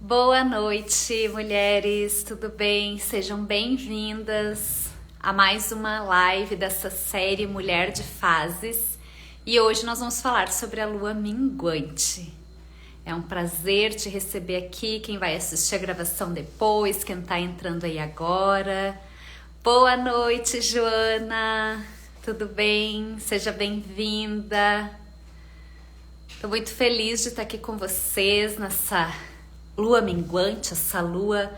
Boa noite, mulheres, tudo bem? Sejam bem-vindas a mais uma live dessa série Mulher de Fases. E hoje nós vamos falar sobre a lua minguante. É um prazer te receber aqui, quem vai assistir a gravação depois, quem tá entrando aí agora. Boa noite, Joana, tudo bem? Seja bem-vinda. Tô muito feliz de estar aqui com vocês nessa lua minguante, essa lua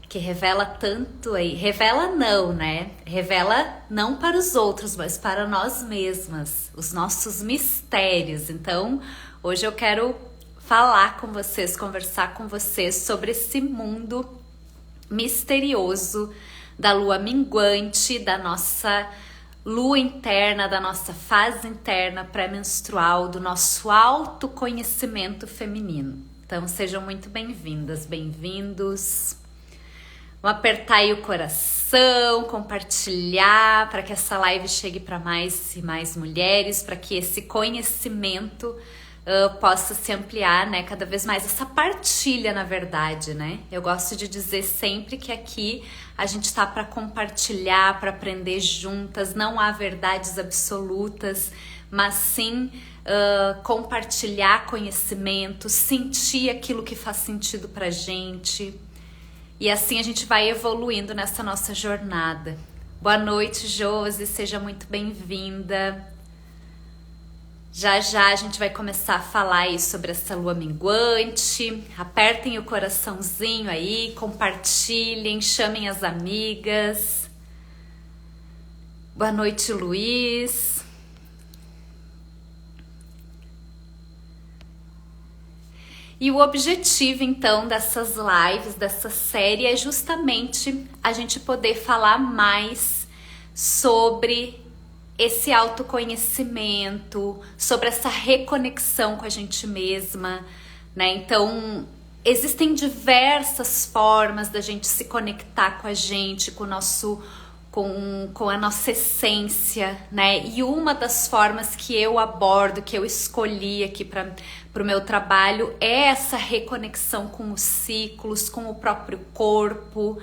que revela tanto aí. Revela não, né? Revela não para os outros, mas para nós mesmas, os nossos mistérios. Então, hoje eu quero falar com vocês, conversar com vocês sobre esse mundo misterioso da lua minguante, da nossa lua interna, da nossa fase interna pré-menstrual, do nosso autoconhecimento feminino. Então sejam muito bem-vindas, bem-vindos. Vamos apertar aí o coração, compartilhar para que essa live chegue para mais e mais mulheres, para que esse conhecimento possa se ampliar, né, cada vez mais. Essa partilha, na verdade, né? Eu gosto de dizer sempre que aqui a gente está para compartilhar, para aprender juntas. Não há verdades absolutas, mas sim compartilhar conhecimento, sentir aquilo que faz sentido pra gente. E assim a gente vai evoluindo nessa nossa jornada. Boa noite, Josi, seja muito bem-vinda. Já já a gente vai começar a falar aí sobre essa lua minguante. Apertem o coraçãozinho aí, compartilhem, chamem as amigas. Boa noite, Luiz. E o objetivo, então, dessas lives, dessa série, é justamente a gente poder falar mais sobre esse autoconhecimento, sobre essa reconexão com a gente mesma, né? Então, existem diversas formas da gente se conectar com a gente, com o nosso, com a nossa essência, né? E uma das formas que eu abordo, que eu escolhi aqui para o meu trabalho, é essa reconexão com os ciclos, com o próprio corpo,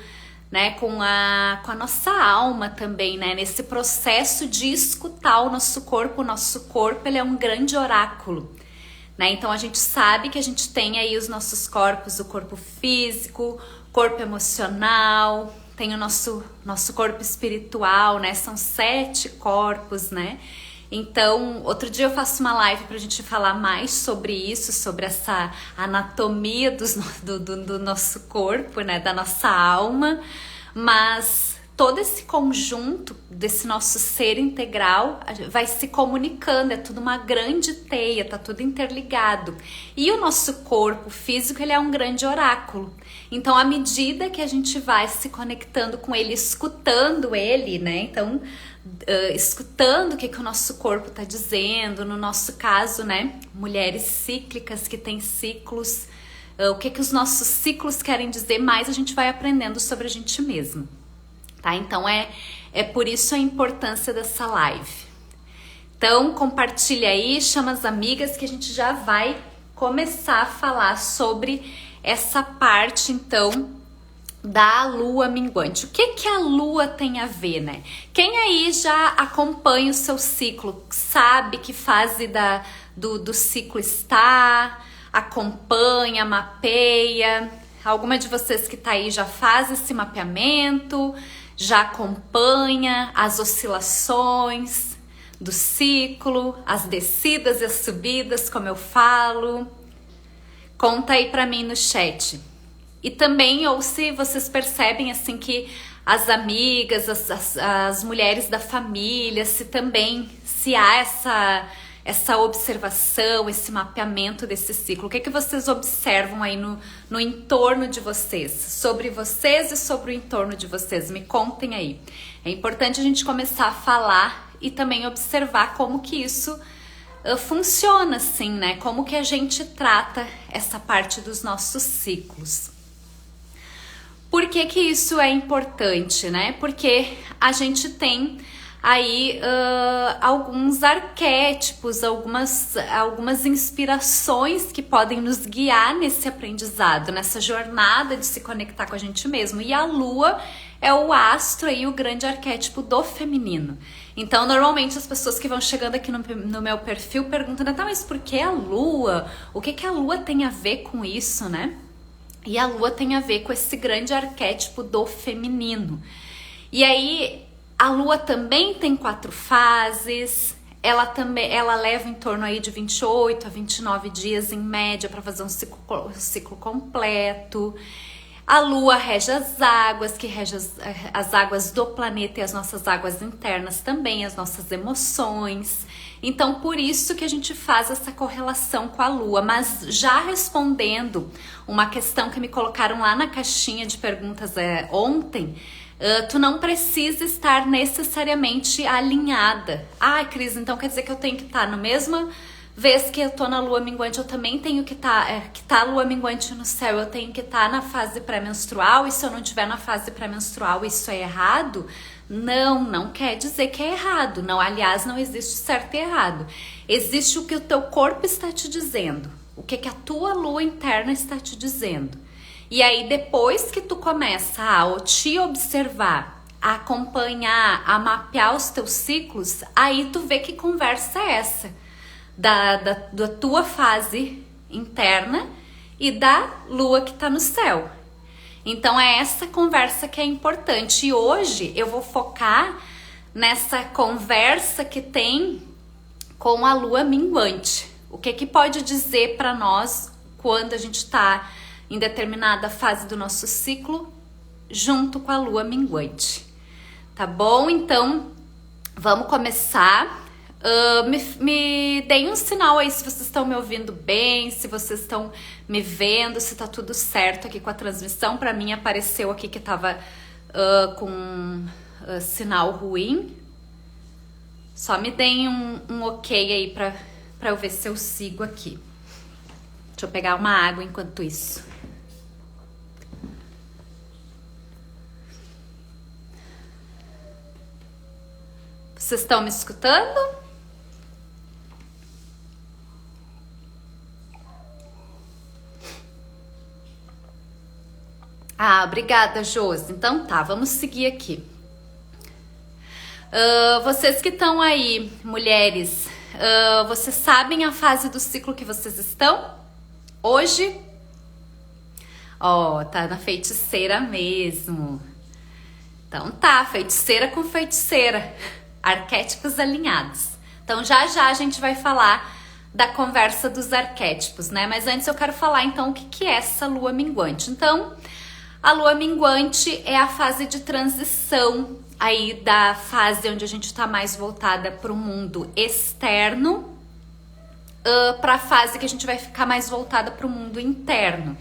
né, com a nossa alma também, né, nesse processo de escutar o nosso corpo ele é um grande oráculo, né, então a gente sabe que a gente tem aí os nossos corpos, o corpo físico, corpo emocional, tem o nosso corpo espiritual, né, são 7 corpos, né. Então, outro dia eu faço uma live pra gente falar mais sobre isso, sobre essa anatomia do nosso corpo, né, da nossa alma, mas todo esse conjunto desse nosso ser integral vai se comunicando, é tudo uma grande teia, tá tudo interligado. E o nosso corpo físico, ele é um grande oráculo. Então, à medida que a gente vai se conectando com ele, escutando ele, né, então escutando o que o nosso corpo está dizendo, no nosso caso, né, mulheres cíclicas que têm ciclos, o que os nossos ciclos querem dizer, mais a gente vai aprendendo sobre a gente mesma, tá? Então é por isso a importância dessa live. Então compartilha aí, chama as amigas que a gente já vai começar a falar sobre essa parte, então, da lua minguante. O que a lua tem a ver, né? Quem aí já acompanha o seu ciclo, sabe que fase do ciclo está, acompanha, mapeia. Alguma de vocês que tá aí já faz esse mapeamento, já acompanha as oscilações do ciclo, as descidas e as subidas, como eu falo. Conta aí pra mim no chat. E também, ou se vocês percebem assim que as amigas, as mulheres da família, se há essa observação, esse mapeamento desse ciclo. O que vocês observam aí no entorno de vocês? Sobre vocês e sobre o entorno de vocês? Me contem aí. É importante a gente começar a falar e também observar como que isso funciona assim, né? Como que a gente trata essa parte dos nossos ciclos. Por que isso é importante, né? Porque a gente tem aí alguns arquétipos, algumas inspirações que podem nos guiar nesse aprendizado, nessa jornada de se conectar com a gente mesmo. E a lua é o astro aí, o grande arquétipo do feminino. Então, normalmente as pessoas que vão chegando aqui no meu perfil perguntam, tá, mas por que a lua? O que a lua tem a ver com isso, né? E a lua tem a ver com esse grande arquétipo do feminino. E aí, a lua também tem 4 fases, ela leva em torno aí de 28 a 29 dias em média para fazer um ciclo completo. A lua rege as águas, que rege as águas do planeta e as nossas águas internas também, as nossas emoções. Então, por isso que a gente faz essa correlação com a lua. Mas já respondendo uma questão que me colocaram lá na caixinha de perguntas ontem, tu não precisa estar necessariamente alinhada. Ah, Cris, então quer dizer que eu tenho que estar no mesmo... vez que eu tô na lua minguante, eu também tenho que tá a lua minguante no céu, eu tenho que estar na fase pré-menstrual, e se eu não estiver na fase pré-menstrual, isso é errado? Não quer dizer que é errado. Não, aliás, não existe certo e errado. Existe o que o teu corpo está te dizendo, o que a tua lua interna está te dizendo. E aí, depois que tu começa a te observar, a acompanhar, a mapear os teus ciclos, aí tu vê que conversa é essa. Da tua fase interna e da lua que tá no céu. Então é essa conversa que é importante. E hoje eu vou focar nessa conversa que tem com a lua minguante. O que pode dizer para nós quando a gente tá em determinada fase do nosso ciclo junto com a lua minguante. Tá bom? Então vamos começar. Me deem um sinal aí se vocês estão me ouvindo bem, se vocês estão me vendo, se tá tudo certo aqui com a transmissão. Pra mim apareceu aqui que tava com sinal ruim. Só me deem um ok aí pra eu ver se eu sigo aqui. Deixa eu pegar uma água enquanto isso. Vocês estão me escutando? Ah, obrigada, Josi. Então tá, vamos seguir aqui. Vocês que estão aí, mulheres, vocês sabem a fase do ciclo que vocês estão? Hoje? Ó, tá na feiticeira mesmo. Então tá, feiticeira com feiticeira. Arquétipos alinhados. Então já a gente vai falar da conversa dos arquétipos, né? Mas antes eu quero falar então o que é essa lua minguante. Então, a lua minguante é a fase de transição aí da fase onde a gente está mais voltada para o mundo externo para a fase que a gente vai ficar mais voltada para o mundo interno.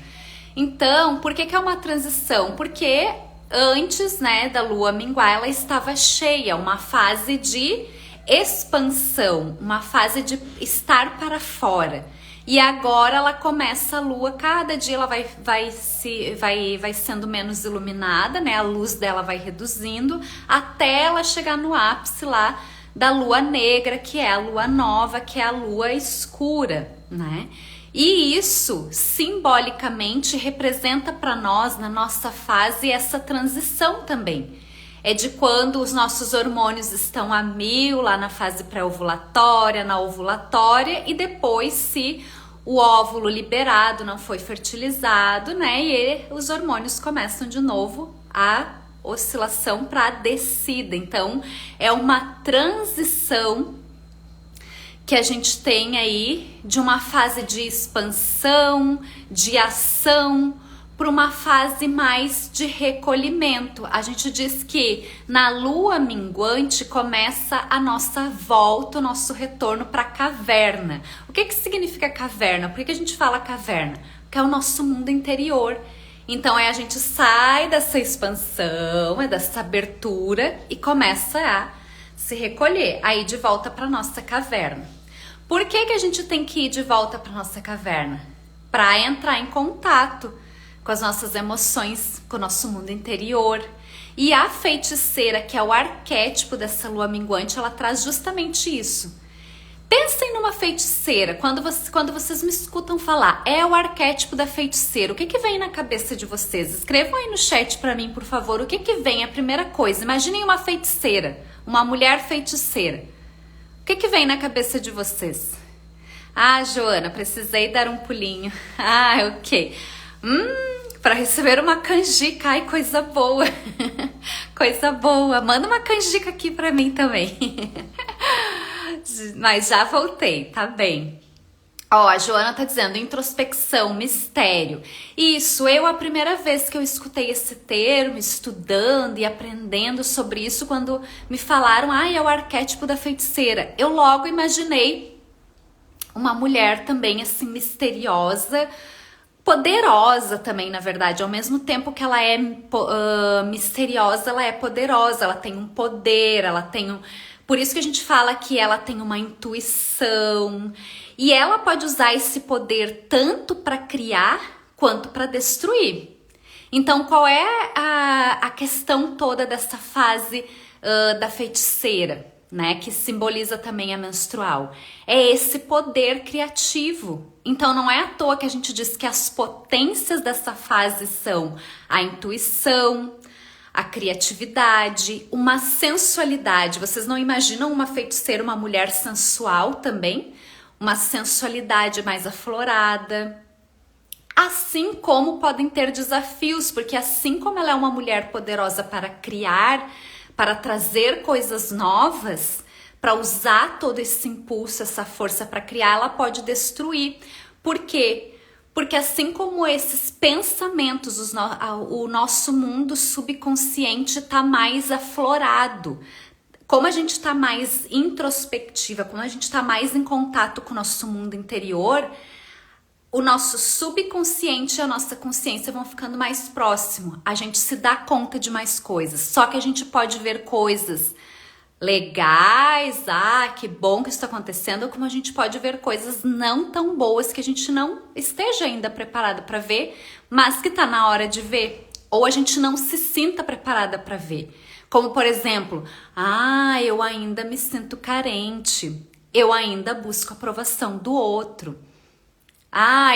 Então, por que é uma transição? Porque antes, né, da lua minguar, ela estava cheia, uma fase de expansão, uma fase de estar para fora. E agora ela começa a lua, cada dia ela vai sendo menos iluminada, né? A luz dela vai reduzindo até ela chegar no ápice lá da lua negra, que é a lua nova, que é a lua escura, né? E isso simbolicamente representa para nós, na nossa fase, essa transição também. É de quando os nossos hormônios estão a 1000 lá na fase pré-ovulatória, na ovulatória, e depois se o óvulo liberado não foi fertilizado, né? E os hormônios começam de novo a oscilação para a descida. Então, é uma transição que a gente tem aí de uma fase de expansão, de ação, para uma fase mais de recolhimento. A gente diz que na lua minguante começa a nossa volta, o nosso retorno para a caverna. O que significa caverna? Por que a gente fala caverna? Porque é o nosso mundo interior. Então a gente sai dessa expansão, dessa abertura e começa a se recolher, aí de volta para nossa caverna. Por que a gente tem que ir de volta para nossa caverna? Para entrar em contato com as nossas emoções, com o nosso mundo interior. E a feiticeira, que é o arquétipo dessa lua minguante, ela traz justamente isso. Pensem numa feiticeira. Quando vocês me escutam falar, é o arquétipo da feiticeira, o que vem na cabeça de vocês? Escrevam aí no chat pra mim, por favor, o que vem, a primeira coisa. Imaginem uma feiticeira, uma mulher feiticeira. O que vem na cabeça de vocês? Ah, Joana, precisei dar um pulinho. Ah, ok. Para receber uma canjica. Ai, coisa boa. Coisa boa. Manda uma canjica aqui pra mim também. Mas já voltei, tá bem. Ó, a Joana tá dizendo introspecção, mistério. Isso, a primeira vez que eu escutei esse termo, estudando e aprendendo sobre isso, quando me falaram, é o arquétipo da feiticeira, eu logo imaginei uma mulher também assim misteriosa, poderosa também, na verdade. Ao mesmo tempo que ela é misteriosa, ela é poderosa, ela tem um poder, ela tem um... Por isso que a gente fala que ela tem uma intuição e ela pode usar esse poder tanto para criar quanto para destruir. Então, qual é a questão toda dessa fase da feiticeira, né? Que simboliza também a menstrual. É esse poder criativo. Então, não é à toa que a gente diz que as potências dessa fase são a intuição, a criatividade, uma sensualidade. Vocês não imaginam uma feiticeira, uma mulher sensual também? Uma sensualidade mais aflorada. Assim como podem ter desafios, porque assim como ela é uma mulher poderosa para criar, para trazer coisas novas, para usar todo esse impulso, essa força para criar, ela pode destruir. Por quê? Porque assim como esses pensamentos, o nosso mundo subconsciente está mais aflorado. Como a gente está mais introspectiva, como a gente está mais em contato com o nosso mundo interior, o nosso subconsciente e a nossa consciência vão ficando mais próximo. A gente se dá conta de mais coisas. Só que a gente pode ver coisas legais, que bom que isso está acontecendo, como a gente pode ver coisas não tão boas que a gente não esteja ainda preparado para ver, mas que está na hora de ver, ou a gente não se sinta preparada para ver. Como, por exemplo, eu ainda me sinto carente, eu ainda busco a aprovação do outro.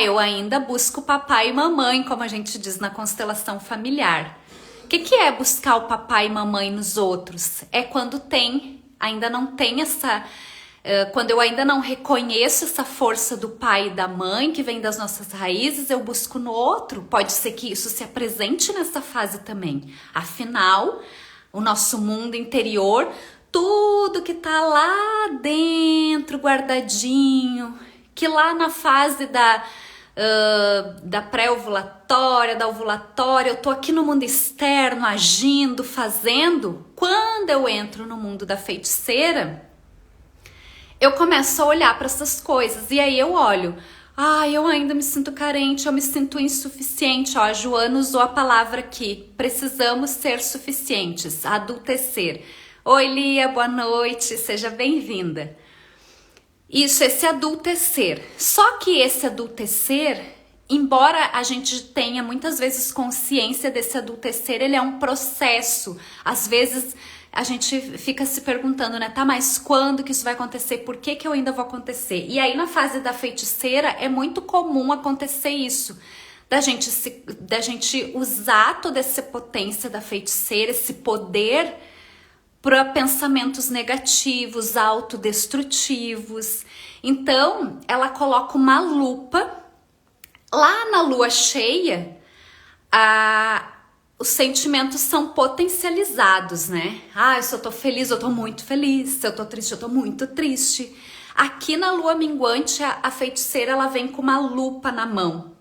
Eu ainda busco papai e mamãe, como a gente diz na constelação familiar. O que é buscar o papai e mamãe nos outros? É quando ainda não tem essa... quando eu ainda não reconheço essa força do pai e da mãe, que vem das nossas raízes, eu busco no outro. Pode ser que isso se apresente nessa fase também. Afinal, o nosso mundo interior, tudo que tá lá dentro, guardadinho, que lá na fase da pré-ovulatória, da ovulatória, eu tô aqui no mundo externo, agindo, fazendo. Quando eu entro no mundo da feiticeira, eu começo a olhar para essas coisas, e aí eu olho, eu ainda me sinto carente, eu me sinto insuficiente. A Joana usou a palavra aqui, precisamos ser suficientes, adultecer. Oi, Lia, boa noite, seja bem-vinda. Isso, esse adultecer. Só que esse adultecer, embora a gente tenha muitas vezes consciência desse adultecer, ele é um processo. Às vezes a gente fica se perguntando, né? Mas quando que isso vai acontecer? Por que eu ainda vou acontecer? E aí na fase da feiticeira é muito comum acontecer isso. Da gente usar toda essa potência da feiticeira, esse poder para pensamentos negativos, autodestrutivos. Então, ela coloca uma lupa. Lá na lua cheia, os sentimentos são potencializados, né? Se eu tô feliz, eu tô muito feliz. Se eu tô triste, eu tô muito triste. Aqui na lua minguante, a feiticeira, ela vem com uma lupa na mão.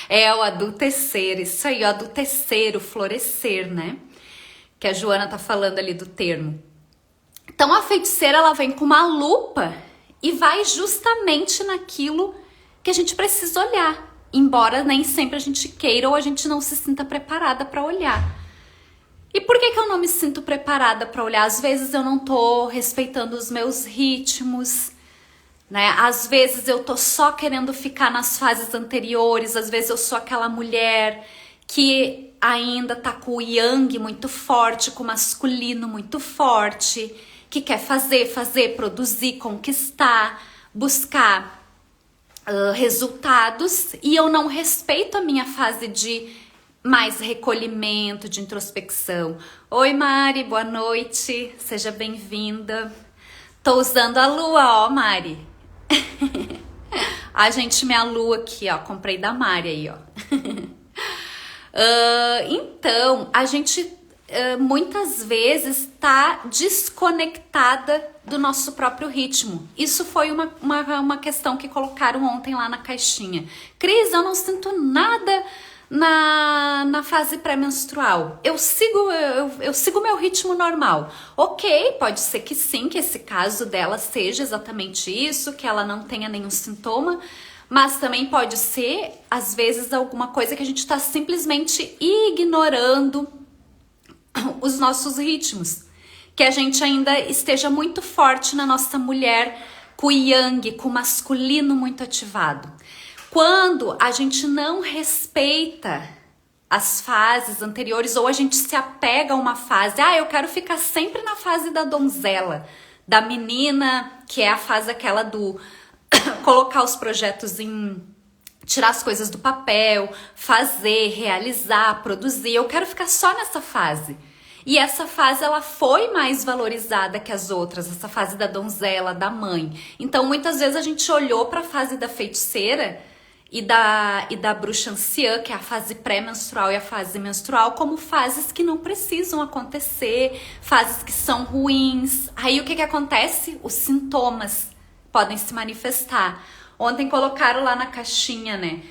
É o adultecer, isso aí, o adultecer, o florescer, né? Que a Joana tá falando ali do termo. Então a feiticeira, ela vem com uma lupa e vai justamente naquilo que a gente precisa olhar, embora nem sempre a gente queira ou a gente não se sinta preparada para olhar. E por que eu não me sinto preparada para olhar? Às vezes eu não tô respeitando os meus ritmos, né? Às vezes eu tô só querendo ficar nas fases anteriores, às vezes eu sou aquela mulher que ainda tá com o yang muito forte, com o masculino muito forte, que quer fazer, produzir, conquistar, buscar resultados, e eu não respeito a minha fase de mais recolhimento, de introspecção. Oi Mari, boa noite, seja bem-vinda. Tô usando a lua, ó Mari. A gente, minha lua aqui, ó, comprei da Mari aí, ó. Então, a gente muitas vezes tá desconectada do nosso próprio ritmo. Isso foi uma questão que colocaram ontem lá na caixinha. Cris, eu não sinto nada na fase pré-menstrual. Eu sigo meu ritmo normal. Ok, pode ser que sim, que esse caso dela seja exatamente isso, que ela não tenha nenhum sintoma, mas também pode ser, às vezes, alguma coisa que a gente está simplesmente ignorando os nossos ritmos. Que a gente ainda esteja muito forte na nossa mulher, com o yang, com o masculino muito ativado. Quando a gente não respeita as fases anteriores, ou a gente se apega a uma fase, eu quero ficar sempre na fase da donzela, da menina, que é a fase aquela do colocar os projetos em... tirar as coisas do papel, fazer, realizar, produzir. Eu quero ficar só nessa fase. E essa fase, ela foi mais valorizada que as outras, essa fase da donzela, da mãe. Então, muitas vezes a gente olhou para a fase da feiticeira e da bruxa anciã, que é a fase pré-menstrual e a fase menstrual, como fases que não precisam acontecer, fases que são ruins. Aí o que acontece? Os sintomas podem se manifestar. Ontem colocaram lá na caixinha, né?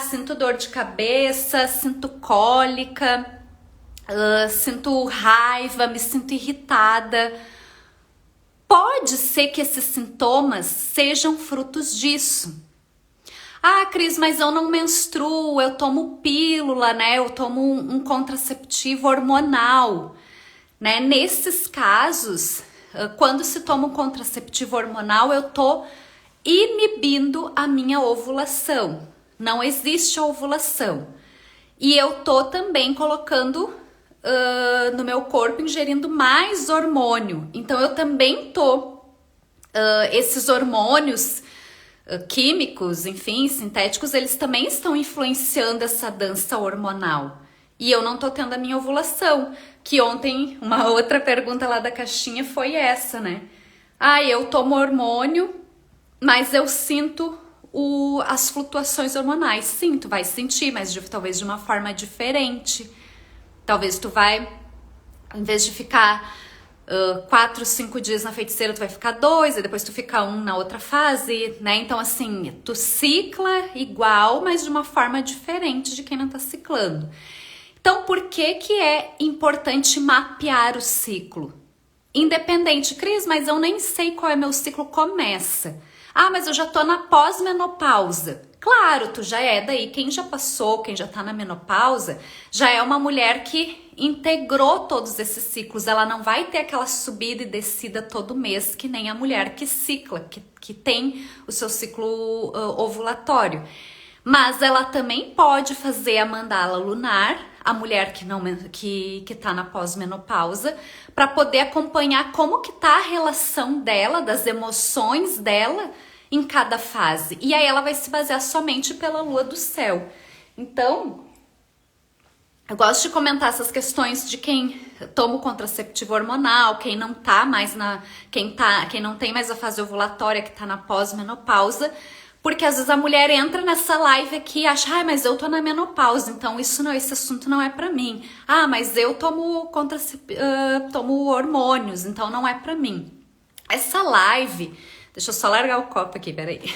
Sinto dor de cabeça, sinto cólica, sinto raiva, me sinto irritada. Pode ser que esses sintomas sejam frutos disso. Cris, mas eu não menstruo, eu tomo pílula, né? Eu tomo um contraceptivo hormonal, né? Nesses casos, quando se toma um contraceptivo hormonal, eu tô inibindo a minha ovulação. Não existe ovulação. E eu tô também colocando no meu corpo, ingerindo mais hormônio. Então, eu também tô... esses hormônios químicos, enfim, sintéticos, eles também estão influenciando essa dança hormonal. E eu não tô tendo a minha ovulação. Que ontem, uma outra pergunta lá da caixinha foi essa, né? Eu tomo hormônio, mas eu sinto as flutuações hormonais. Sim, tu vai sentir, mas talvez de uma forma diferente. Talvez tu vai, em vez de ficar 4, 5 dias na feiticeira, tu vai ficar 2, e depois tu fica 1 na outra fase, né? Então, assim, tu cicla igual, mas de uma forma diferente de quem não tá ciclando. Então, por que é importante mapear o ciclo? Independente, Cris, mas eu nem sei qual é meu ciclo começa. Mas eu já tô na pós-menopausa. Claro, tu já é daí, quem já passou, quem já tá na menopausa, já é uma mulher que integrou todos esses ciclos. Ela não vai ter aquela subida e descida todo mês, que nem a mulher que cicla, que tem o seu ciclo ovulatório. Mas ela também pode fazer a mandala lunar, a mulher que tá na pós-menopausa, para poder acompanhar como que tá a relação dela, das emoções dela em cada fase. E aí ela vai se basear somente pela lua do céu. Então, eu gosto de comentar essas questões de quem toma o contraceptivo hormonal, quem não tá mais quem não tem mais a fase ovulatória, que tá na pós-menopausa, porque às vezes a mulher entra nessa live aqui e acha, mas eu tô na menopausa, então esse assunto não é pra mim. Mas eu tomo hormônios, então não é pra mim. Essa live, deixa eu só largar o copo aqui, peraí.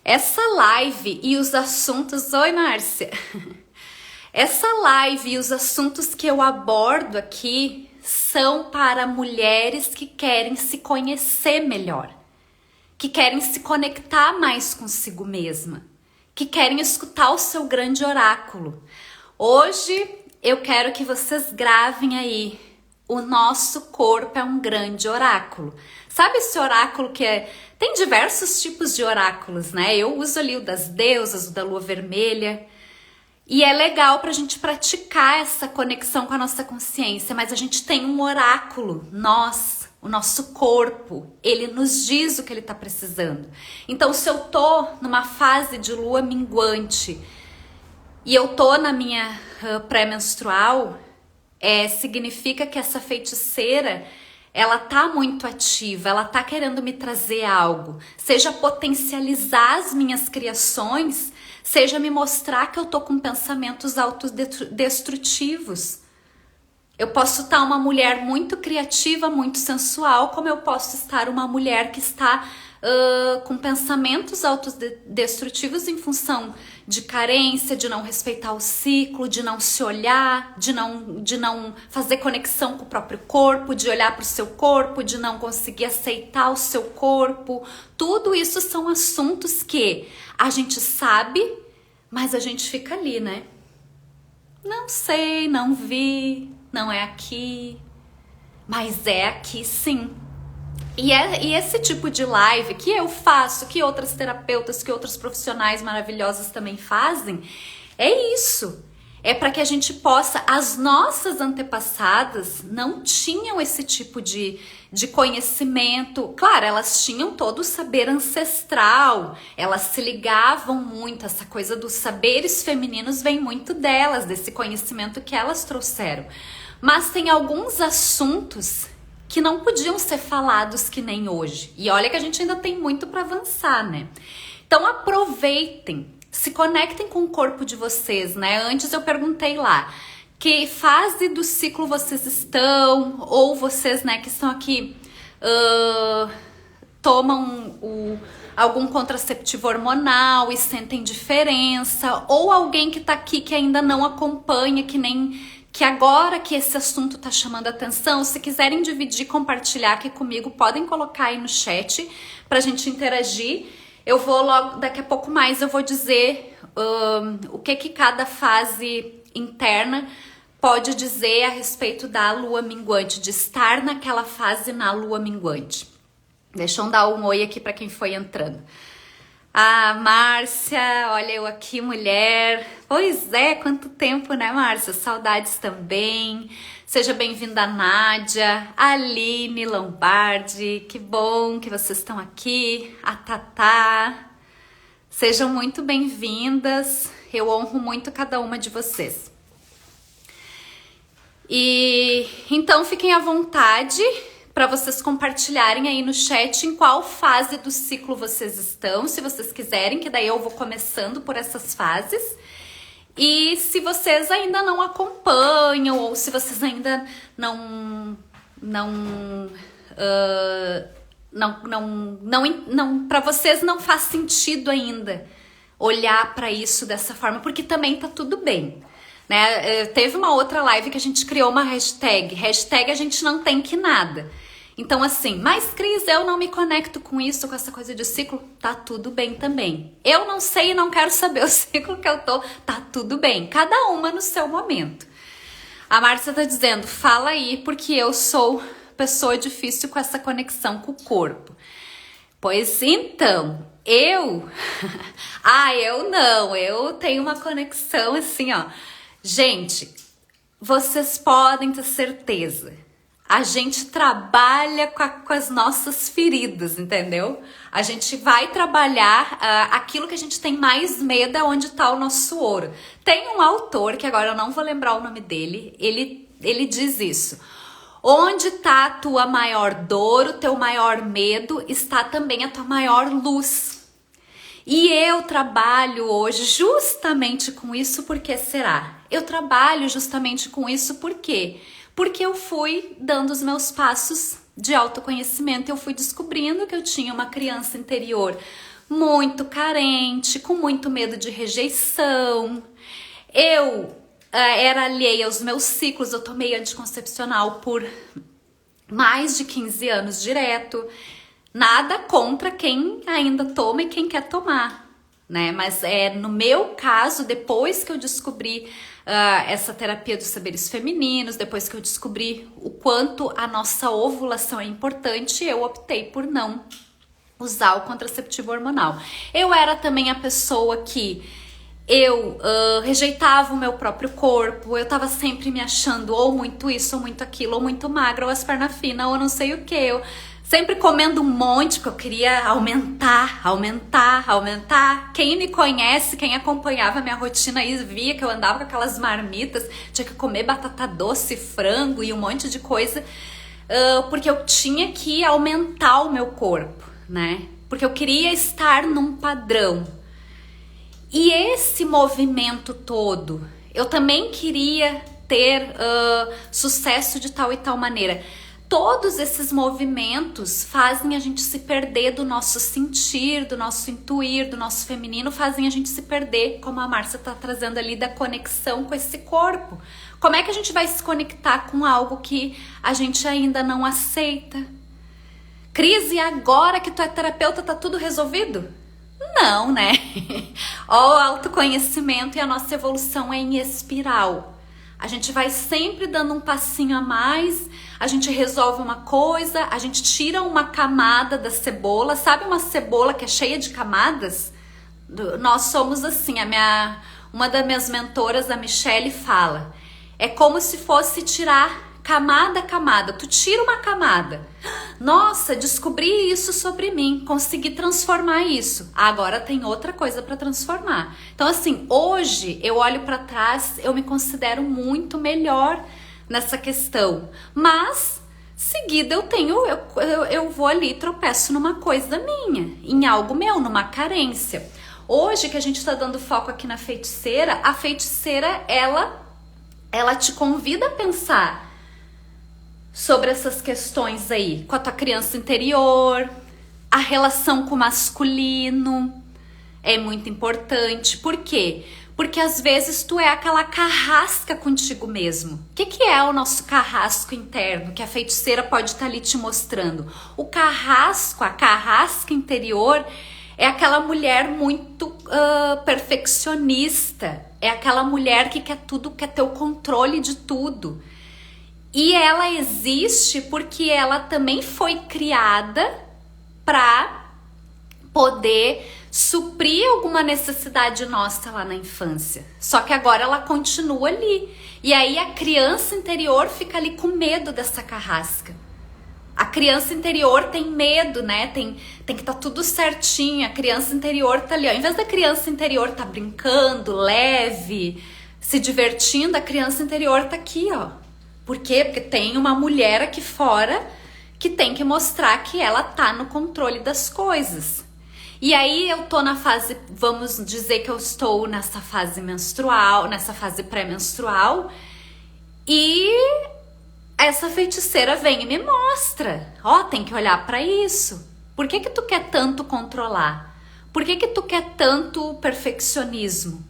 Essa live e os assuntos... Oi, Márcia! Essa live e os assuntos que eu abordo aqui são para mulheres que querem se conhecer melhor, que querem se conectar mais consigo mesma, que querem escutar o seu grande oráculo. Hoje eu quero que vocês gravem aí: o nosso corpo é um grande oráculo. Sabe esse oráculo que tem diversos tipos de oráculos, né? Eu uso ali o das deusas, o da lua vermelha. E é legal pra gente praticar essa conexão com a nossa consciência, mas a gente tem um oráculo, o nosso corpo, ele nos diz o que ele tá precisando. Então, se eu tô numa fase de lua minguante e eu tô na minha pré-menstrual, significa que essa feiticeira, ela tá muito ativa, ela tá querendo me trazer algo, seja potencializar as minhas criações, seja me mostrar que eu tô com pensamentos autodestrutivos. Eu posso estar uma mulher muito criativa, muito sensual, como eu posso estar uma mulher que está com pensamentos autodestrutivos em função de carência, de não respeitar o ciclo, de não se olhar, de não fazer conexão com o próprio corpo, de olhar para o seu corpo, de não conseguir aceitar o seu corpo. Tudo isso são assuntos que a gente sabe, mas a gente fica ali, né? Não sei, não vi, não é aqui, mas é aqui sim. E esse tipo de live que eu faço, que outras terapeutas, que outros profissionais maravilhosos também fazem, é isso. É para que a gente possa... As nossas antepassadas não tinham esse tipo de conhecimento. Claro, elas tinham todo o saber ancestral, elas se ligavam muito, essa coisa dos saberes femininos vem muito delas, desse conhecimento que elas trouxeram. Mas tem alguns assuntos que não podiam ser falados que nem hoje. E olha que a gente ainda tem muito para avançar, né? Então aproveitem, se conectem com o corpo de vocês, né? Antes eu perguntei lá, que fase do ciclo vocês estão, ou vocês, né, que estão aqui, tomam algum contraceptivo hormonal e sentem diferença, ou alguém que tá aqui que ainda não acompanha, que agora que esse assunto tá chamando a atenção, se quiserem dividir, compartilhar aqui comigo, podem colocar aí no chat pra gente interagir. Eu vou logo, daqui a pouco mais, eu vou dizer o que cada fase interna pode dizer a respeito da lua minguante, de estar naquela fase na lua minguante. Deixa eu dar um oi aqui pra quem foi entrando. Ah, Márcia, olha eu aqui, mulher. Pois é, quanto tempo, né, Márcia? Saudades também. Seja bem-vinda, Nádia, Aline Lombardi. Que bom que vocês estão aqui. A Tatá. Sejam muito bem-vindas. Eu honro muito cada uma de vocês. E então fiquem à vontade para vocês compartilharem aí no chat em qual fase do ciclo vocês estão, se vocês quiserem, que daí eu vou começando por essas fases. E se vocês ainda não acompanham, ou se vocês ainda para vocês não faz sentido ainda olhar para isso dessa forma, porque também tá tudo bem. Né? Teve uma outra live que a gente criou uma hashtag a gente não tem que nada. Então assim, mas Cris, eu não me conecto com isso, com essa coisa de ciclo, tá tudo bem também. Eu não sei e não quero saber o ciclo que eu tô, tá tudo bem. Cada uma no seu momento. A Márcia tá dizendo, fala aí, porque eu sou pessoa difícil com essa conexão com o corpo. Pois então, eu eu tenho uma conexão assim, ó. Gente, vocês podem ter certeza, a gente trabalha com as nossas feridas, entendeu? A gente vai trabalhar aquilo que a gente tem mais medo, é onde tá o nosso ouro. Tem um autor, que agora eu não vou lembrar o nome dele, ele diz isso. Onde tá a tua maior dor, o teu maior medo, está também a tua maior luz. E eu trabalho hoje justamente com isso, porque será? Eu trabalho justamente com isso, por quê? Porque eu fui dando os meus passos de autoconhecimento, eu fui descobrindo que eu tinha uma criança interior muito carente, com muito medo de rejeição. Eu era alheia aos meus ciclos, eu tomei anticoncepcional por mais de 15 anos direto. Nada contra quem ainda toma e quem quer tomar, né? Mas no meu caso, depois que eu descobri essa terapia dos saberes femininos, depois que eu descobri o quanto a nossa ovulação é importante, eu optei por não usar o contraceptivo hormonal. Eu era também a pessoa que eu rejeitava o meu próprio corpo, eu tava sempre me achando ou muito isso, ou muito aquilo, ou muito magra, ou as pernas finas, ou não sei o que. Eu sempre comendo um monte, porque eu queria aumentar. Quem me conhece, quem acompanhava a minha rotina aí, via que eu andava com aquelas marmitas, tinha que comer batata doce, frango e um monte de coisa, porque eu tinha que aumentar o meu corpo, né? Porque eu queria estar num padrão. E esse movimento todo, eu também queria ter sucesso de tal e tal maneira. Todos esses movimentos fazem a gente se perder do nosso sentir, do nosso intuir, do nosso feminino, fazem a gente se perder, como a Márcia está trazendo ali, da conexão com esse corpo. Como é que a gente vai se conectar com algo que a gente ainda não aceita? Cris, e agora que tu é terapeuta, tá tudo resolvido? Não, né? Ó, o autoconhecimento e a nossa evolução é em espiral. A gente vai sempre dando um passinho a mais, a gente resolve uma coisa, a gente tira uma camada da cebola. Sabe uma cebola que é cheia de camadas? Nós somos assim, uma das minhas mentoras, a Michelle, fala. É como se fosse tirar camada a camada. Tu tira uma camada. Nossa, descobri isso sobre mim, consegui transformar isso. Agora tem outra coisa para transformar. Então assim, hoje eu olho para trás, eu me considero muito melhor nessa questão. Mas seguida eu vou ali e tropeço numa coisa minha, em algo meu, numa carência. Hoje que a gente está dando foco aqui na feiticeira, a feiticeira ela te convida a pensar sobre essas questões aí, com a tua criança interior, a relação com o masculino é muito importante. Por quê? Porque às vezes tu é aquela carrasca contigo mesmo. O que é o nosso carrasco interno, que a feiticeira pode estar ali te mostrando? O carrasco, a carrasca interior, é aquela mulher muito perfeccionista, é aquela mulher que quer tudo, quer ter o controle de tudo. E ela existe porque ela também foi criada para poder suprir alguma necessidade nossa lá na infância. Só que agora ela continua ali. E aí a criança interior fica ali com medo dessa carrasca. A criança interior tem medo, né? Tem que estar tudo certinho. A criança interior tá ali, ó. Ao invés da criança interior tá brincando, leve, se divertindo, a criança interior tá aqui, ó. Por quê? Porque tem uma mulher aqui fora que tem que mostrar que ela tá no controle das coisas. E aí eu tô na fase, vamos dizer que eu estou nessa fase menstrual, nessa fase pré-menstrual, e essa feiticeira vem e me mostra, ó, tem que olhar pra isso. Por que tu quer tanto controlar? Por que tu quer tanto perfeccionismo?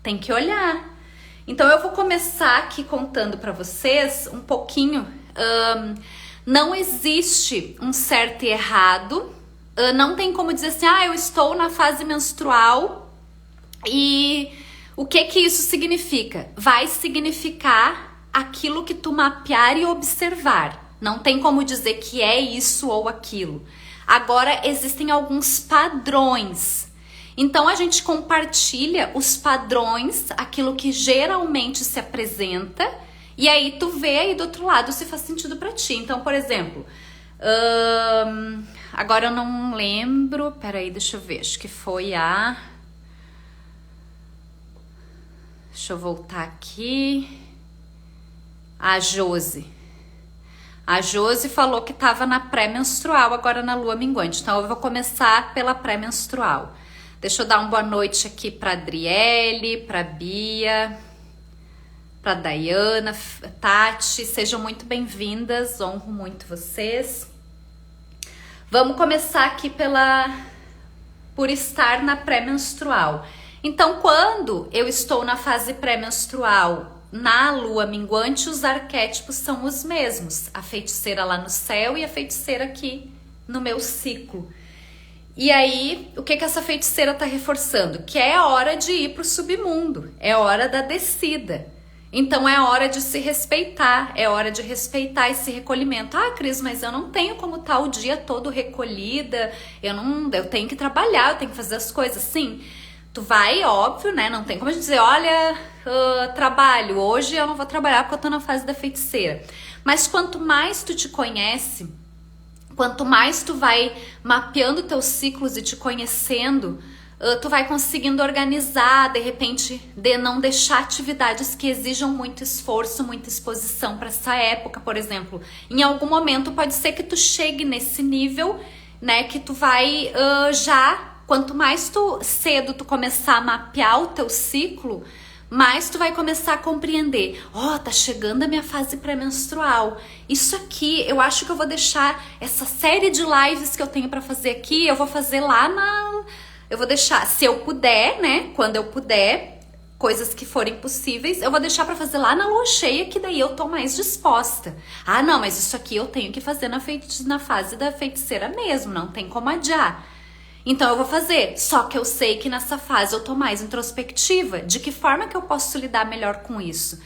Tem que olhar. Então eu vou começar aqui contando pra vocês um pouquinho. Não existe um certo e errado. Não tem como dizer assim, eu estou na fase menstrual e o que isso significa? Vai significar aquilo que tu mapear e observar. Não tem como dizer que é isso ou aquilo. Agora existem alguns padrões. Então a gente compartilha os padrões, aquilo que geralmente se apresenta, e aí tu vê aí do outro lado se faz sentido pra ti. Então, por exemplo, agora eu não lembro, peraí, deixa eu ver, acho que foi deixa eu voltar aqui. A Josi. A Josi falou que estava na pré-menstrual, agora na lua minguante. Então eu vou começar pela pré-menstrual. Deixa eu dar uma boa noite aqui para Adriele, para Bia, para Dayana, Tati. Sejam muito bem-vindas, honro muito vocês. Vamos começar aqui por estar na pré-menstrual. Então, quando eu estou na fase pré-menstrual, na lua minguante, os arquétipos são os mesmos. A feiticeira lá no céu e a feiticeira aqui no meu ciclo. E aí, o que essa feiticeira tá reforçando? Que é a hora de ir pro submundo, é hora da descida. Então é hora de se respeitar, é hora de respeitar esse recolhimento. Cris, mas eu não tenho como estar o dia todo recolhida, eu tenho que trabalhar, eu tenho que fazer as coisas. Sim, Tu vai, óbvio, né? Não tem como a gente dizer, olha, trabalho, hoje eu não vou trabalhar porque eu tô na fase da feiticeira. Mas quanto mais tu te conhece, quanto mais tu vai mapeando teus ciclos e te conhecendo, tu vai conseguindo organizar, de repente, de não deixar atividades que exijam muito esforço, muita exposição para essa época, por exemplo. Em algum momento pode ser que tu chegue nesse nível, né, que tu vai quanto mais cedo tu começar a mapear o teu ciclo, mais tu vai começar a compreender. Tá chegando a minha fase pré-menstrual. Isso aqui, eu acho que eu vou deixar essa série de lives que eu tenho para fazer aqui, eu vou fazer eu vou deixar, se eu puder, né, quando eu puder, coisas que forem possíveis, eu vou deixar para fazer lá na lua cheia, que daí eu tô mais disposta. Não, mas isso aqui eu tenho que fazer na fase da feiticeira mesmo, não tem como adiar. Então eu vou fazer, só que eu sei que nessa fase eu tô mais introspectiva. De que forma que eu posso lidar melhor com isso?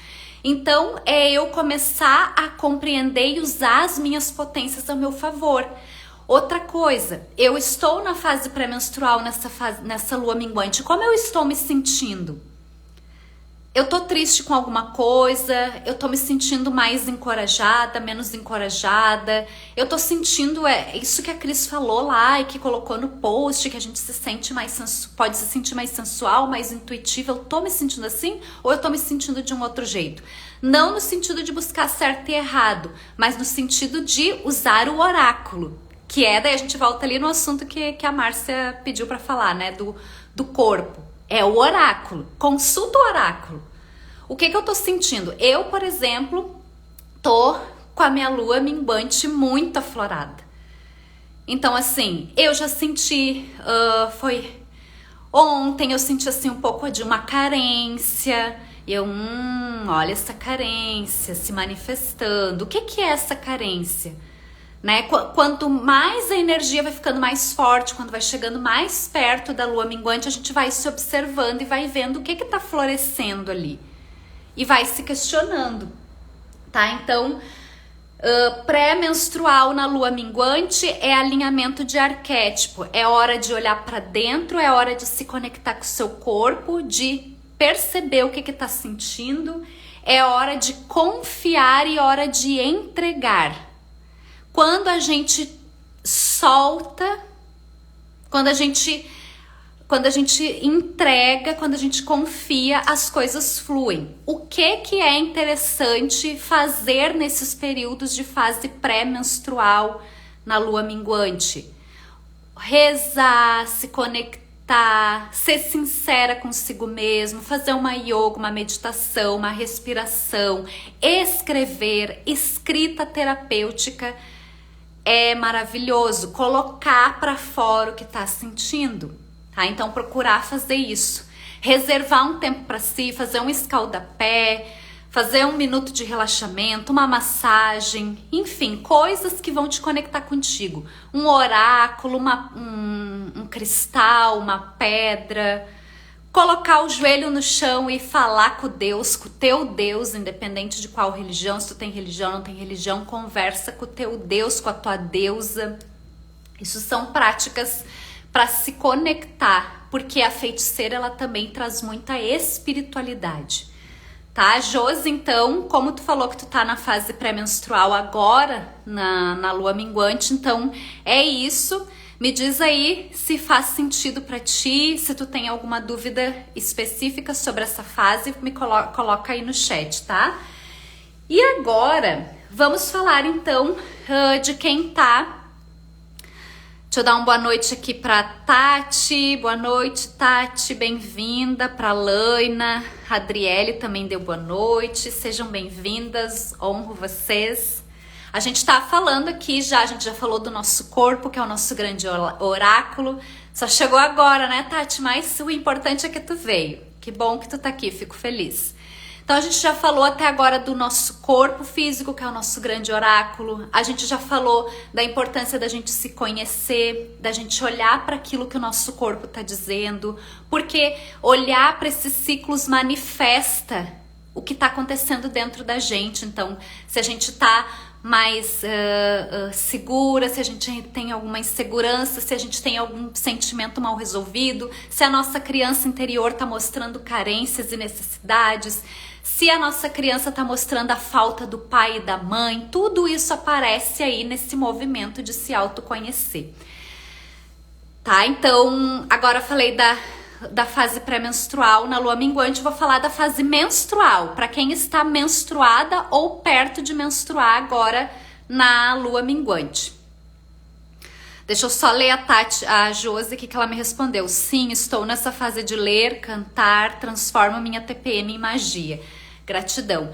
Então é eu começar a compreender e usar as minhas potências a meu favor. Outra coisa, eu estou na fase pré-menstrual, nessa lua minguante. Como eu estou me sentindo? Eu tô triste com alguma coisa, eu tô me sentindo mais encorajada, menos encorajada. Eu tô sentindo, isso que a Cris falou lá e que colocou no post, que a gente se sente pode se sentir mais sensual, mais intuitiva. Eu tô me sentindo assim ou eu tô me sentindo de um outro jeito? Não no sentido de buscar certo e errado, mas no sentido de usar o oráculo. Que daí a gente volta ali no assunto que a Márcia pediu pra falar, né, do corpo. É o oráculo, consulta o oráculo. O que eu tô sentindo? Eu, por exemplo, tô com a minha lua minguante muito aflorada. Então, assim, eu já senti, ontem eu senti assim um pouco de uma carência. Olha essa carência se manifestando. O que é essa carência? Né? Quanto mais a energia vai ficando mais forte, quando vai chegando mais perto da lua minguante, a gente vai se observando e vai vendo o que tá florescendo ali. E vai se questionando, tá? Então, pré-menstrual na lua minguante é alinhamento de arquétipo. É hora de olhar para dentro, é hora de se conectar com o seu corpo, de perceber o que tá sentindo. É hora de confiar e hora de entregar. Quando a gente solta, quando a gente entrega, quando a gente confia, as coisas fluem. O que é interessante fazer nesses períodos de fase pré-menstrual na lua minguante? Rezar, se conectar, ser sincera consigo mesmo, fazer uma yoga, uma meditação, uma respiração, escrever, escrita terapêutica. É maravilhoso colocar para fora o que tá sentindo, tá? Então procurar fazer isso, reservar um tempo para si, fazer um escaldapé, fazer 1 minuto de relaxamento, uma massagem, enfim, coisas que vão te conectar contigo. Um oráculo, um cristal, uma pedra. Colocar o joelho no chão e falar com Deus, com o teu Deus, independente de qual religião, se tu tem religião, não tem religião, conversa com o teu Deus, com a tua deusa. Isso são práticas para se conectar, porque a feiticeira ela também traz muita espiritualidade, tá? Josi, então, como tu falou que tu tá na fase pré-menstrual agora, na lua minguante, então é isso. Me diz aí se faz sentido pra ti, se tu tem alguma dúvida específica sobre essa fase, me coloca aí no chat, tá? E agora, vamos falar então de quem tá. Deixa eu dar uma boa noite aqui pra Tati. Boa noite, Tati, bem-vinda. Pra Laina, a Adriele também deu boa noite. Sejam bem-vindas, honro vocês. A gente tá falando aqui a gente já falou do nosso corpo, que é o nosso grande oráculo. Só chegou agora, né, Tati? Mas o importante é que tu veio. Que bom que tu tá aqui, fico feliz. Então a gente já falou até agora do nosso corpo físico, que é o nosso grande oráculo. A gente já falou da importância da gente se conhecer, da gente olhar para aquilo que o nosso corpo tá dizendo, porque olhar para esses ciclos manifesta o que está acontecendo dentro da gente. Então, se a gente está mais segura, se a gente tem alguma insegurança, se a gente tem algum sentimento mal resolvido, se a nossa criança interior está mostrando carências e necessidades, se a nossa criança está mostrando a falta do pai e da mãe, tudo isso aparece aí nesse movimento de se autoconhecer. Tá? Então, agora eu falei da fase pré-menstrual na lua minguante, vou falar da fase menstrual, para quem está menstruada ou perto de menstruar agora na lua minguante. Deixa eu só ler a Josi aqui que ela me respondeu. Sim, estou nessa fase de ler, cantar, transformo minha TPM em magia. Gratidão.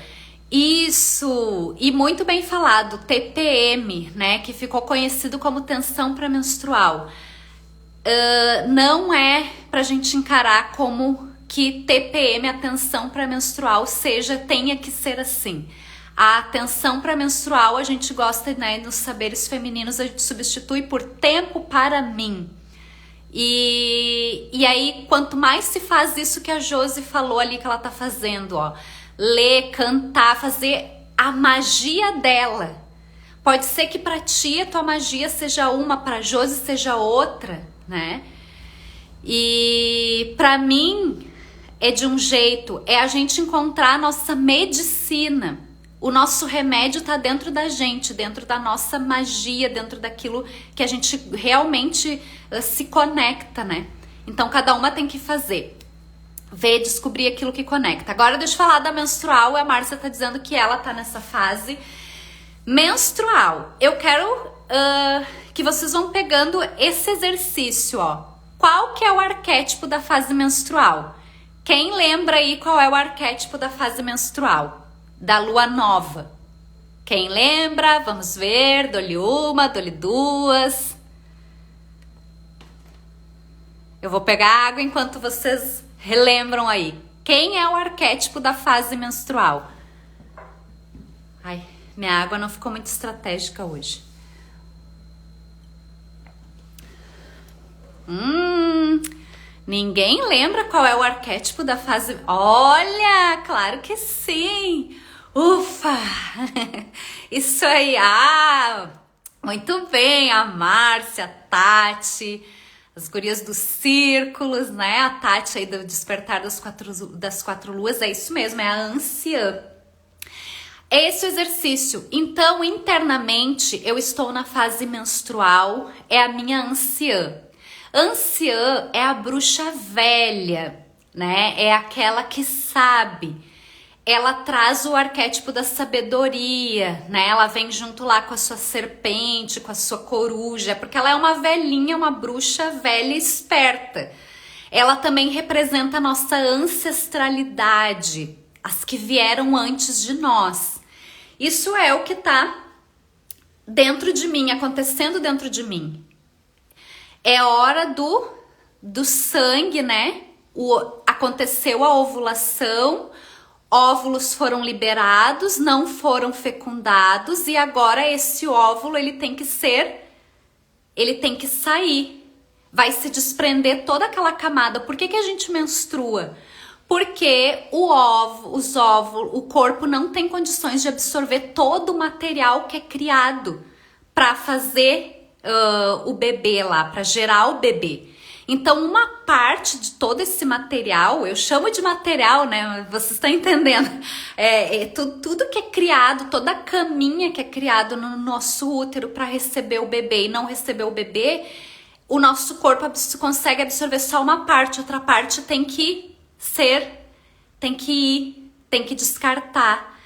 Isso! E muito bem falado, TPM, né, que ficou conhecido como tensão pré-menstrual. Não é pra gente encarar como que TPM, a tensão pré-menstrual, tenha que ser assim. A tensão pré-menstrual, a gente gosta, né, nos saberes femininos, a gente substitui por tempo para mim. E aí, quanto mais se faz isso que a Josi falou ali que ela tá fazendo, ó, ler, cantar, fazer a magia dela. Pode ser que pra ti a tua magia seja uma, pra Josi seja outra, né? E pra mim é de um jeito, é a gente encontrar a nossa medicina. O nosso remédio tá dentro da gente, dentro da nossa magia, dentro daquilo que a gente realmente se conecta, né? Então cada uma tem que fazer. Ver, descobrir aquilo que conecta. Agora deixa eu falar da menstrual. A Márcia tá dizendo que ela tá nessa fase menstrual. Eu quero que vocês vão pegando esse exercício, ó. Qual que é o arquétipo da fase menstrual? Quem lembra aí qual é o arquétipo da fase menstrual? Da lua nova. Quem lembra? Vamos ver. Dou-lhe uma, dou-lhe duas. Eu vou pegar água enquanto vocês relembram aí. Quem é o arquétipo da fase menstrual? Ai, minha água não ficou muito estratégica hoje. Ninguém lembra qual é o arquétipo da fase... Olha, claro que sim! Ufa! Isso aí! Ah, muito bem! A Márcia, a Tati... As gurias dos círculos, né? A Tati aí do Despertar das Quatro Luas, é isso mesmo, é a anciã. Esse é o exercício. Então, internamente, eu estou na fase menstrual, é a minha anciã. Anciã é a bruxa velha, né? É aquela que sabe. Ela traz o arquétipo da sabedoria, né? Ela vem junto lá com a sua serpente, com a sua coruja, porque ela é uma velhinha, uma bruxa velha e esperta. Ela também representa a nossa ancestralidade, as que vieram antes de nós. Isso é o que tá dentro de mim, acontecendo dentro de mim. É hora do sangue, né? Aconteceu a ovulação, óvulos foram liberados, não foram fecundados e agora esse óvulo ele tem que sair, vai se desprender toda aquela camada. Por que a gente menstrua? Porque o corpo não tem condições de absorver todo o material que é criado para fazer o bebê lá, para gerar o bebê. Então, uma parte de todo esse material, eu chamo de material, né? Vocês estão entendendo? Tudo que é criado, toda a caminha que é criado no nosso útero para receber o bebê e não receber o bebê, o nosso corpo consegue absorver só uma parte, outra parte tem que descartar.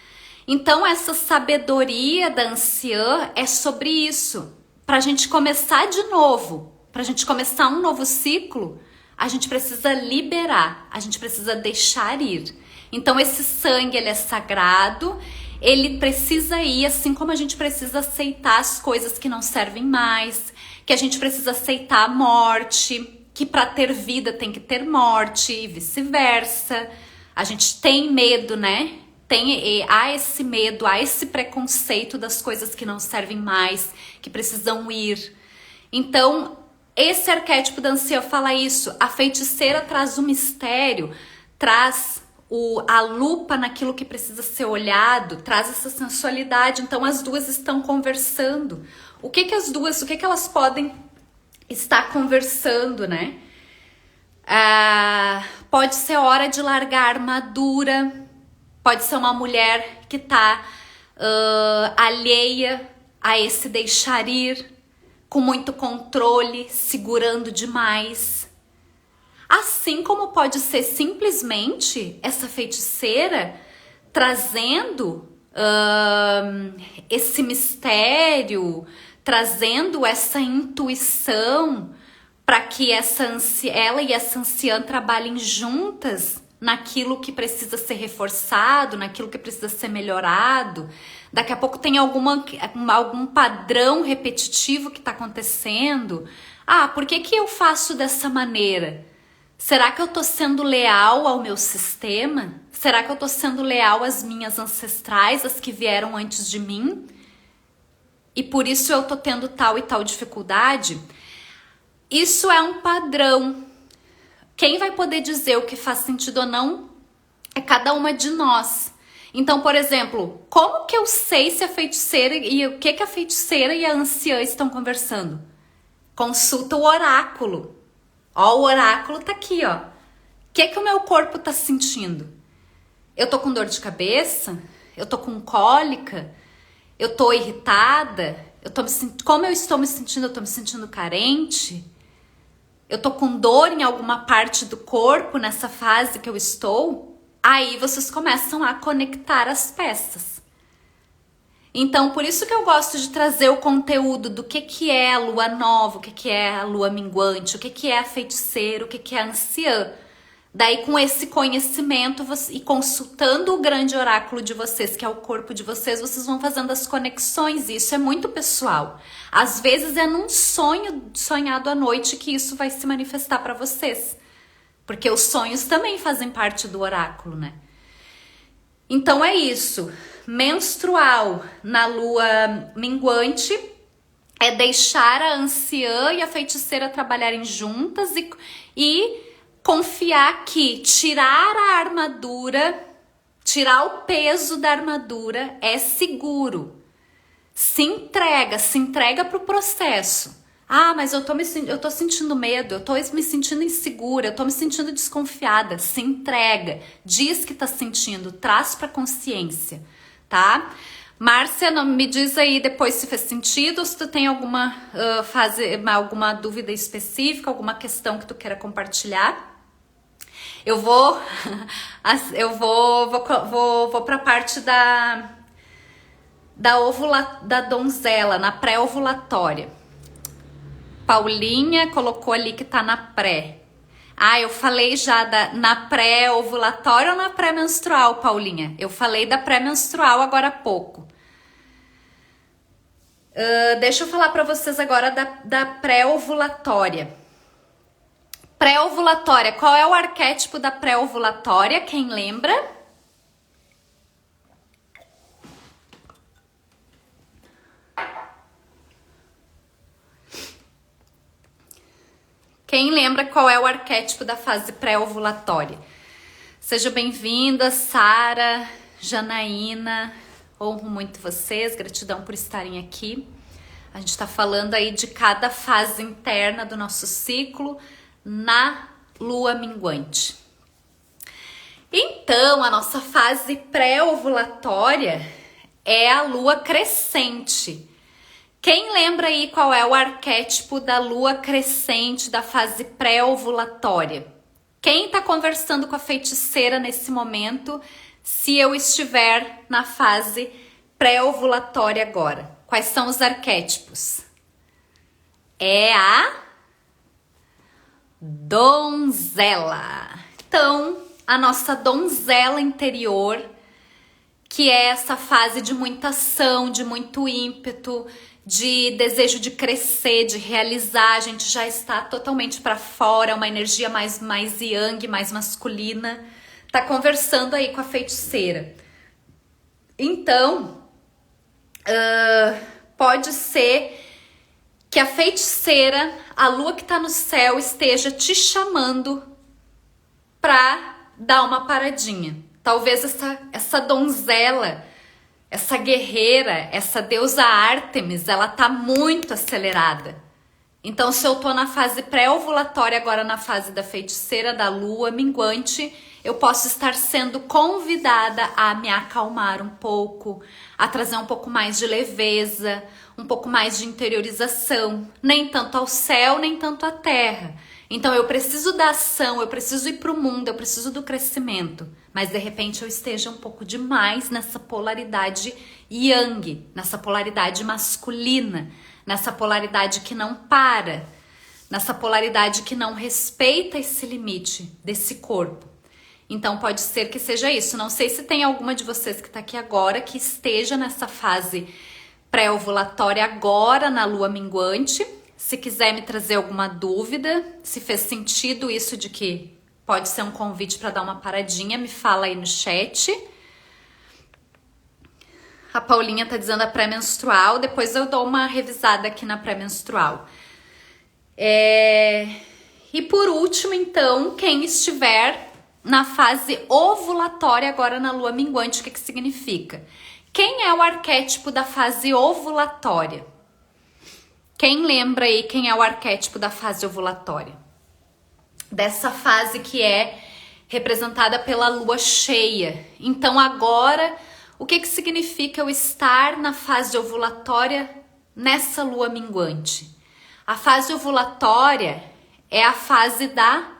Então, essa sabedoria da anciã é sobre isso. Pra gente começar de novo, pra gente começar um novo ciclo, a gente precisa liberar, a gente precisa deixar ir. Então esse sangue, ele é sagrado, ele precisa ir, assim como a gente precisa aceitar as coisas que não servem mais, que a gente precisa aceitar a morte, que para ter vida tem que ter morte e vice-versa. A gente tem medo, né? Há esse medo, há esse preconceito das coisas que não servem mais, que precisam ir. Então, esse arquétipo da anciã fala isso. A feiticeira traz o mistério, traz a lupa naquilo que precisa ser olhado, traz essa sensualidade. Então as duas estão conversando. O que elas podem estar conversando, né? Pode ser hora de largar a armadura, pode ser uma mulher que tá alheia a esse deixar ir, com muito controle, segurando demais. Assim como pode ser simplesmente essa feiticeira trazendo esse mistério, trazendo essa intuição para que ela e essa anciã trabalhem juntas naquilo que precisa ser reforçado, naquilo que precisa ser melhorado. Daqui a pouco tem algum padrão repetitivo que está acontecendo. Por que eu faço dessa maneira? Será que eu tô sendo leal ao meu sistema? Será que eu tô sendo leal às minhas ancestrais, as que vieram antes de mim? E por isso eu tô tendo tal e tal dificuldade? Isso é um padrão. Quem vai poder dizer o que faz sentido ou não é cada uma de nós. Então, por exemplo, como que eu sei se a feiticeira e o que a feiticeira e a anciã estão conversando? Consulta o oráculo. Ó, o oráculo tá aqui, ó. O que o meu corpo tá sentindo? Eu tô com dor de cabeça? Eu tô com cólica? Eu tô irritada? Como eu estou me sentindo? Eu tô me sentindo carente? Eu tô com dor em alguma parte do corpo nessa fase que eu estou? Aí vocês começam a conectar as peças. Então, por isso que eu gosto de trazer o conteúdo do que é a lua nova, o que é a lua minguante, o que é a feiticeira, o que é a anciã. Daí, com esse conhecimento e consultando o grande oráculo de vocês, que é o corpo de vocês, vocês vão fazendo as conexões. E isso é muito pessoal. Às vezes é num sonho sonhado à noite que isso vai se manifestar para vocês. Porque os sonhos também fazem parte do oráculo, né? Então é isso. Menstrual na lua minguante é deixar a anciã e a feiticeira trabalharem juntas e confiar que tirar a armadura, tirar o peso da armadura é seguro. Se entrega pro processo. Mas eu tô sentindo medo, eu tô me sentindo insegura, eu tô me sentindo desconfiada. Se entrega, diz que tá sentindo, traz pra consciência, tá? Márcia, me diz aí depois se fez sentido, ou se tu tem alguma alguma dúvida específica, alguma questão que tu queira compartilhar. Eu vou pra parte da donzela, na pré-ovulatória. Paulinha colocou ali que tá na pré. Eu falei já na pré-ovulatória ou na pré-menstrual, Paulinha? Eu falei da pré-menstrual agora há pouco. Deixa eu falar pra vocês agora da pré-ovulatória. Pré-ovulatória, qual é o arquétipo da pré-ovulatória? Quem lembra? Quem lembra qual é o arquétipo da fase pré-ovulatória? Seja bem-vinda, Sara, Janaína, honro muito vocês, gratidão por estarem aqui. A gente está falando aí de cada fase interna do nosso ciclo na lua minguante. Então, a nossa fase pré-ovulatória é a lua crescente. Quem lembra aí qual é o arquétipo da lua crescente da fase pré-ovulatória? Quem tá conversando com a feiticeira nesse momento, se eu estiver na fase pré-ovulatória agora? Quais são os arquétipos? É a donzela. Então, a nossa donzela interior, que é essa fase de muita ação, de muito ímpeto, de desejo de crescer, de realizar, a gente já está totalmente para fora, uma energia mais yang, mais masculina, tá conversando aí com a feiticeira. Então, pode ser que a feiticeira, a lua que tá no céu, esteja te chamando para dar uma paradinha. Talvez essa donzela, essa guerreira, essa deusa Ártemis, ela tá muito acelerada. Então, se eu tô na fase pré-ovulatória, agora na fase da feiticeira da lua minguante, eu posso estar sendo convidada a me acalmar um pouco, a trazer um pouco mais de leveza, um pouco mais de interiorização, nem tanto ao céu, nem tanto à terra. Então, eu preciso da ação, eu preciso ir para o mundo, eu preciso do crescimento, mas de repente eu esteja um pouco demais nessa polaridade yang, nessa polaridade masculina, nessa polaridade que não para, nessa polaridade que não respeita esse limite desse corpo. Então pode ser que seja isso. Não sei se tem alguma de vocês que está aqui agora que esteja nessa fase pré-ovulatória agora na lua minguante. Se quiser me trazer alguma dúvida, se fez sentido isso de que pode ser um convite para dar uma paradinha, me fala aí no chat. A Paulinha tá dizendo a pré-menstrual, depois eu dou uma revisada aqui na pré-menstrual. E por último, então, quem estiver na fase ovulatória agora na lua minguante, o que significa? Quem é o arquétipo da fase ovulatória? Quem lembra aí quem é o arquétipo da fase ovulatória? Dessa fase que é representada pela lua cheia. Então agora, o que significa eu estar na fase ovulatória nessa lua minguante? A fase ovulatória é a fase da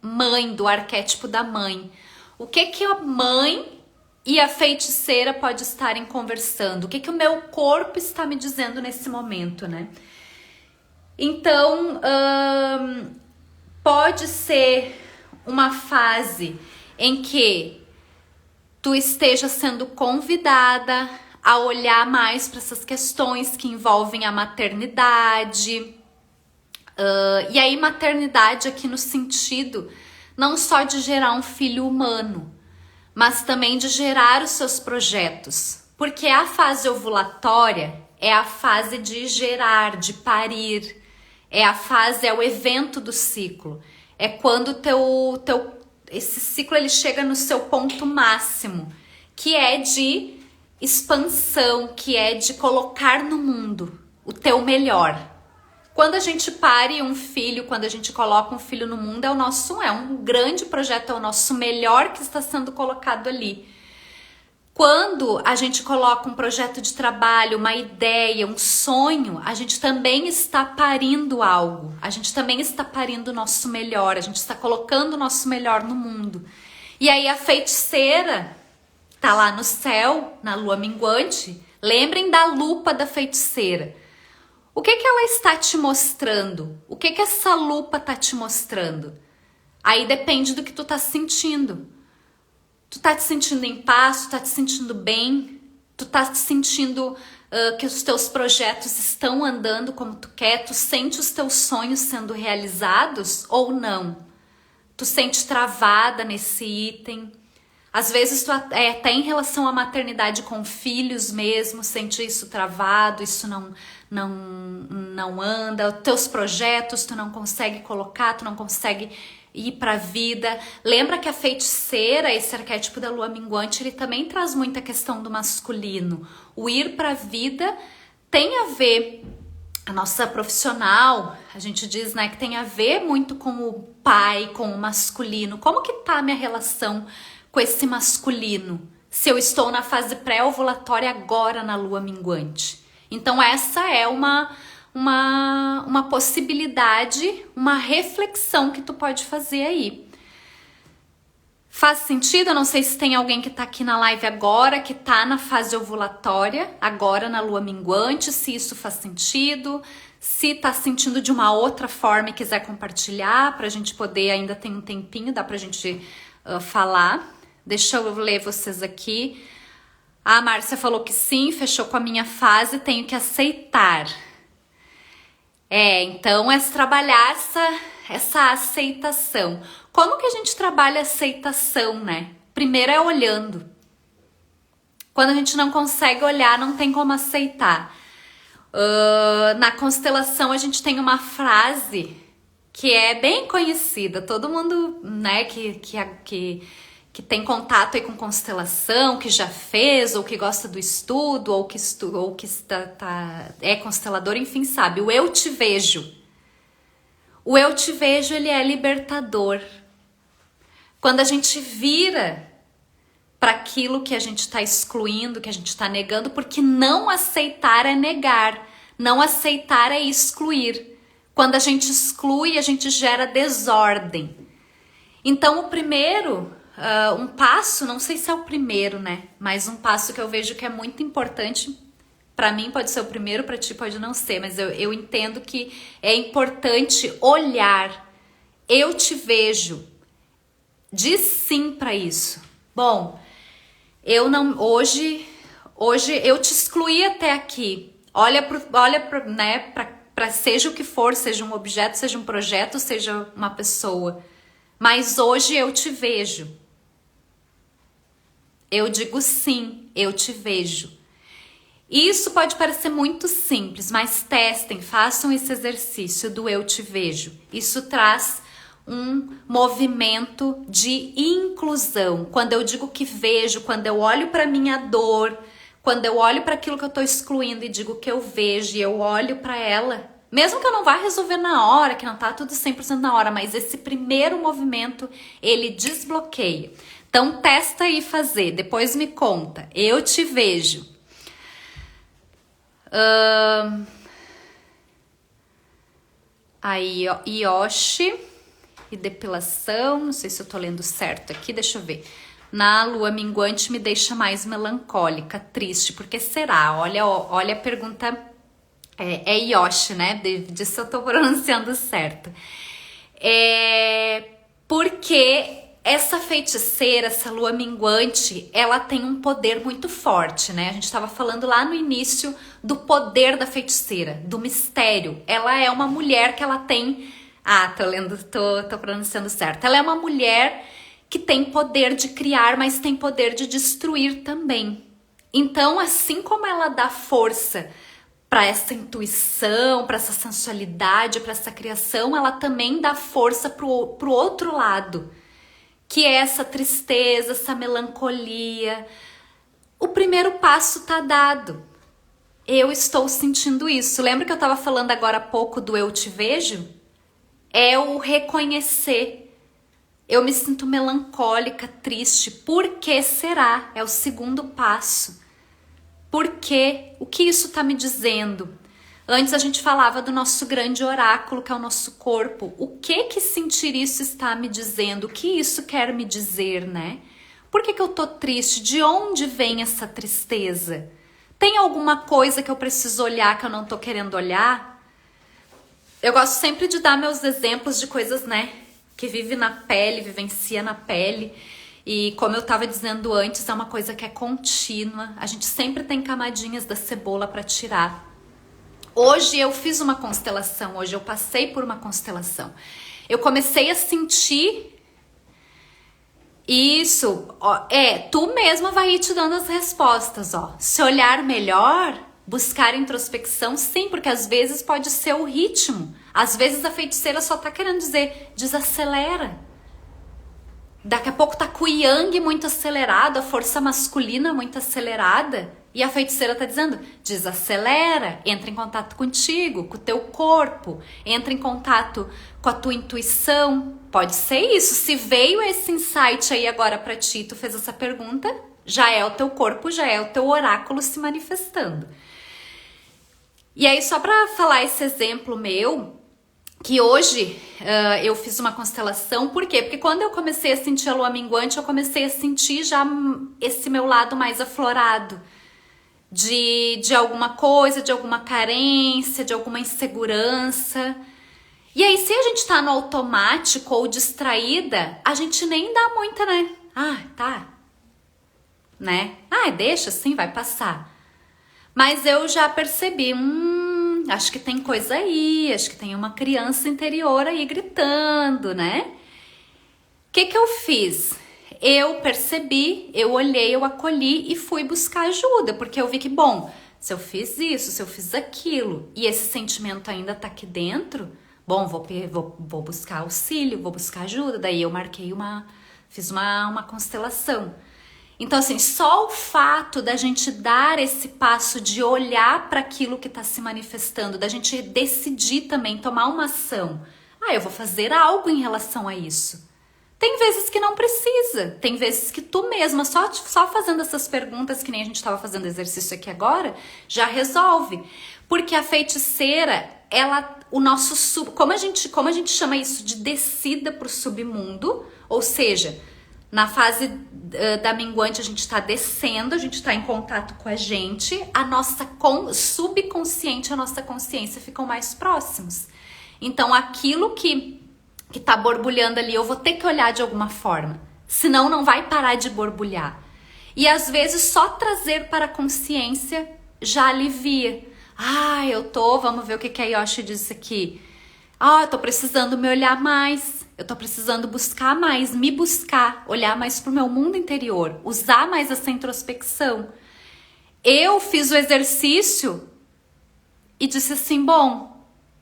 mãe, do arquétipo da mãe. O que a mãe e a feiticeira pode estarem conversando? O que o meu corpo está me dizendo nesse momento, né? Então, pode ser uma fase em que tu esteja sendo convidada a olhar mais para essas questões que envolvem a maternidade. E aí, maternidade aqui no sentido não só de gerar um filho humano, mas também de gerar os seus projetos. Porque a fase ovulatória é a fase de gerar, de parir. É o evento do ciclo. É quando esse ciclo ele chega no seu ponto máximo, que é de expansão, que é de colocar no mundo o teu melhor. Quando a gente pare um filho, quando a gente coloca um filho no mundo, é um grande projeto, é o nosso melhor que está sendo colocado ali. Quando a gente coloca um projeto de trabalho, uma ideia, um sonho, a gente também está parindo algo. A gente também está parindo o nosso melhor, a gente está colocando o nosso melhor no mundo. E aí a feiticeira tá lá no céu, na lua minguante. Lembrem da lupa da feiticeira. O que ela está te mostrando? O que essa lupa tá te mostrando? Aí depende do que tu tá sentindo. Tu tá te sentindo em paz, tu tá te sentindo bem, tu tá te sentindo que os teus projetos estão andando como tu quer, tu sente os teus sonhos sendo realizados ou não? Tu sente travada nesse item? Às vezes tu até em relação à maternidade com filhos mesmo, sente isso travado, isso não anda, os teus projetos tu não consegue colocar, tu não consegue ir para a vida. Lembra que a feiticeira, esse arquétipo da lua minguante, ele também traz muita questão do masculino. O ir para a vida tem a ver, a nossa profissional, a gente diz, né, que tem a ver muito com o pai, com o masculino. Como que tá a minha relação com esse masculino? Se eu estou na fase pré-ovulatória agora na lua minguante. Então essa é uma possibilidade, uma reflexão que tu pode fazer aí. Faz sentido? Eu não sei se tem alguém que tá aqui na live agora, que tá na fase ovulatória, agora na lua minguante, se isso faz sentido, se tá sentindo de uma outra forma e quiser compartilhar, pra gente poder, ainda tem um tempinho, dá pra gente falar. Deixa eu ler vocês aqui. A Márcia falou que sim, fechou com a minha fase, tenho que aceitar. Então é trabalhar essa aceitação. Como que a gente trabalha a aceitação, né? Primeiro é olhando. Quando a gente não consegue olhar, não tem como aceitar. Na constelação a gente tem uma frase que é bem conhecida. Todo mundo, né, que tem contato aí com constelação, que já fez, ou que gosta do estudo, ou que é constelador, enfim, sabe. O eu te vejo. O eu te vejo, ele é libertador. Quando a gente vira para aquilo que a gente está excluindo, que a gente está negando, porque não aceitar é negar, não aceitar é excluir. Quando a gente exclui, a gente gera desordem. Então, o primeiro, um passo, não sei se é o primeiro, né? Mas um passo que eu vejo que é muito importante, para mim pode ser o primeiro, para ti pode não ser, mas eu entendo que é importante olhar. Eu te vejo. Diz sim para isso. Bom, eu não, hoje eu te excluí até aqui. Olha para, né, para seja o que for, seja um objeto, seja um projeto, seja uma pessoa. Mas hoje eu te vejo. Eu digo sim, eu te vejo. Isso pode parecer muito simples, mas testem, façam esse exercício do eu te vejo. Isso traz um movimento de inclusão. Quando eu digo que vejo, quando eu olho para minha dor, quando eu olho para aquilo que eu estou excluindo e digo que eu vejo e eu olho para ela, mesmo que eu não vá resolver na hora, que não tá tudo 100% na hora, mas esse primeiro movimento, ele desbloqueia. Então testa aí fazer, depois me conta. Eu te vejo. Aí, Yoshi e depilação, não sei se eu tô lendo certo aqui, deixa eu ver. Na lua minguante me deixa mais melancólica, triste, porque será? Olha a pergunta, é Yoshi, né? Disso eu tô pronunciando certo. Porque essa feiticeira, essa lua minguante, ela tem um poder muito forte, né? A gente estava falando lá no início do poder da feiticeira, do mistério. Ela é uma mulher que ela tem... tô pronunciando certo. Ela é uma mulher que tem poder de criar, mas tem poder de destruir também. Então, assim como ela dá força para essa intuição, para essa sensualidade, para essa criação, ela também dá força pro outro lado, que é essa tristeza, essa melancolia. O primeiro passo tá dado. Eu estou sentindo isso. Lembra que eu estava falando agora há pouco do eu te vejo? É o reconhecer. Eu me sinto melancólica, triste. Por que será? É o segundo passo. Por quê? O que isso está me dizendo? Antes a gente falava do nosso grande oráculo, que é o nosso corpo. O que sentir isso está me dizendo? O que isso quer me dizer, né? Por que eu tô triste? De onde vem essa tristeza? Tem alguma coisa que eu preciso olhar que eu não tô querendo olhar? Eu gosto sempre de dar meus exemplos de coisas, né, que vive na pele, vivencia na pele. E como eu tava dizendo antes, é uma coisa que é contínua. A gente sempre tem camadinhas da cebola para tirar. Hoje eu fiz uma constelação, hoje eu passei por uma constelação. Eu comecei a sentir isso, ó, tu mesma vai ir te dando as respostas, ó. Se olhar melhor, buscar introspecção, sim, porque às vezes pode ser o ritmo. Às vezes a feiticeira só tá querendo dizer, desacelera. Daqui a pouco tá com o yang muito acelerado, a força masculina muito acelerada, e a feiticeira tá dizendo, desacelera, entra em contato contigo, com o teu corpo, entra em contato com a tua intuição. Pode ser isso. Se veio esse insight aí agora pra ti, tu fez essa pergunta, já é o teu corpo, já é o teu oráculo se manifestando. E aí, só pra falar esse exemplo meu, que hoje eu fiz uma constelação, por quê? Porque quando eu comecei a sentir a lua minguante, eu comecei a sentir já esse meu lado mais aflorado, de alguma coisa, de alguma carência, de alguma insegurança. E aí, se a gente tá no automático ou distraída, a gente nem dá muita, né? Tá. Né? Deixa assim, vai passar. Mas eu já percebi, acho que tem coisa aí, acho que tem uma criança interior aí gritando, né? O que eu fiz? Eu percebi, eu olhei, eu acolhi e fui buscar ajuda, porque eu vi que, bom, se eu fiz isso, se eu fiz aquilo, e esse sentimento ainda tá aqui dentro, Bom, vou buscar auxílio, vou buscar ajuda. Daí eu fiz uma constelação. Então, assim, só o fato da gente dar esse passo de olhar para aquilo que está se manifestando, da gente decidir também, tomar uma ação. Eu vou fazer algo em relação a isso. Tem vezes que não precisa, tem vezes que tu mesma, só fazendo essas perguntas, que nem a gente estava fazendo exercício aqui agora, já resolve. Porque a feiticeira, como a gente chama isso de descida para o submundo, ou seja, na fase da minguante a gente está descendo, a gente está em contato com a gente, a nossa subconsciente e a nossa consciência ficam mais próximos. Então aquilo que tá borbulhando ali, eu vou ter que olhar de alguma forma, senão não vai parar de borbulhar. E às vezes só trazer para a consciência já alivia. Vamos ver o que a Yoshi disse aqui. Eu tô precisando me olhar mais, eu tô precisando buscar mais, me buscar, olhar mais pro meu mundo interior, usar mais essa introspecção. Eu fiz o exercício e disse assim, bom,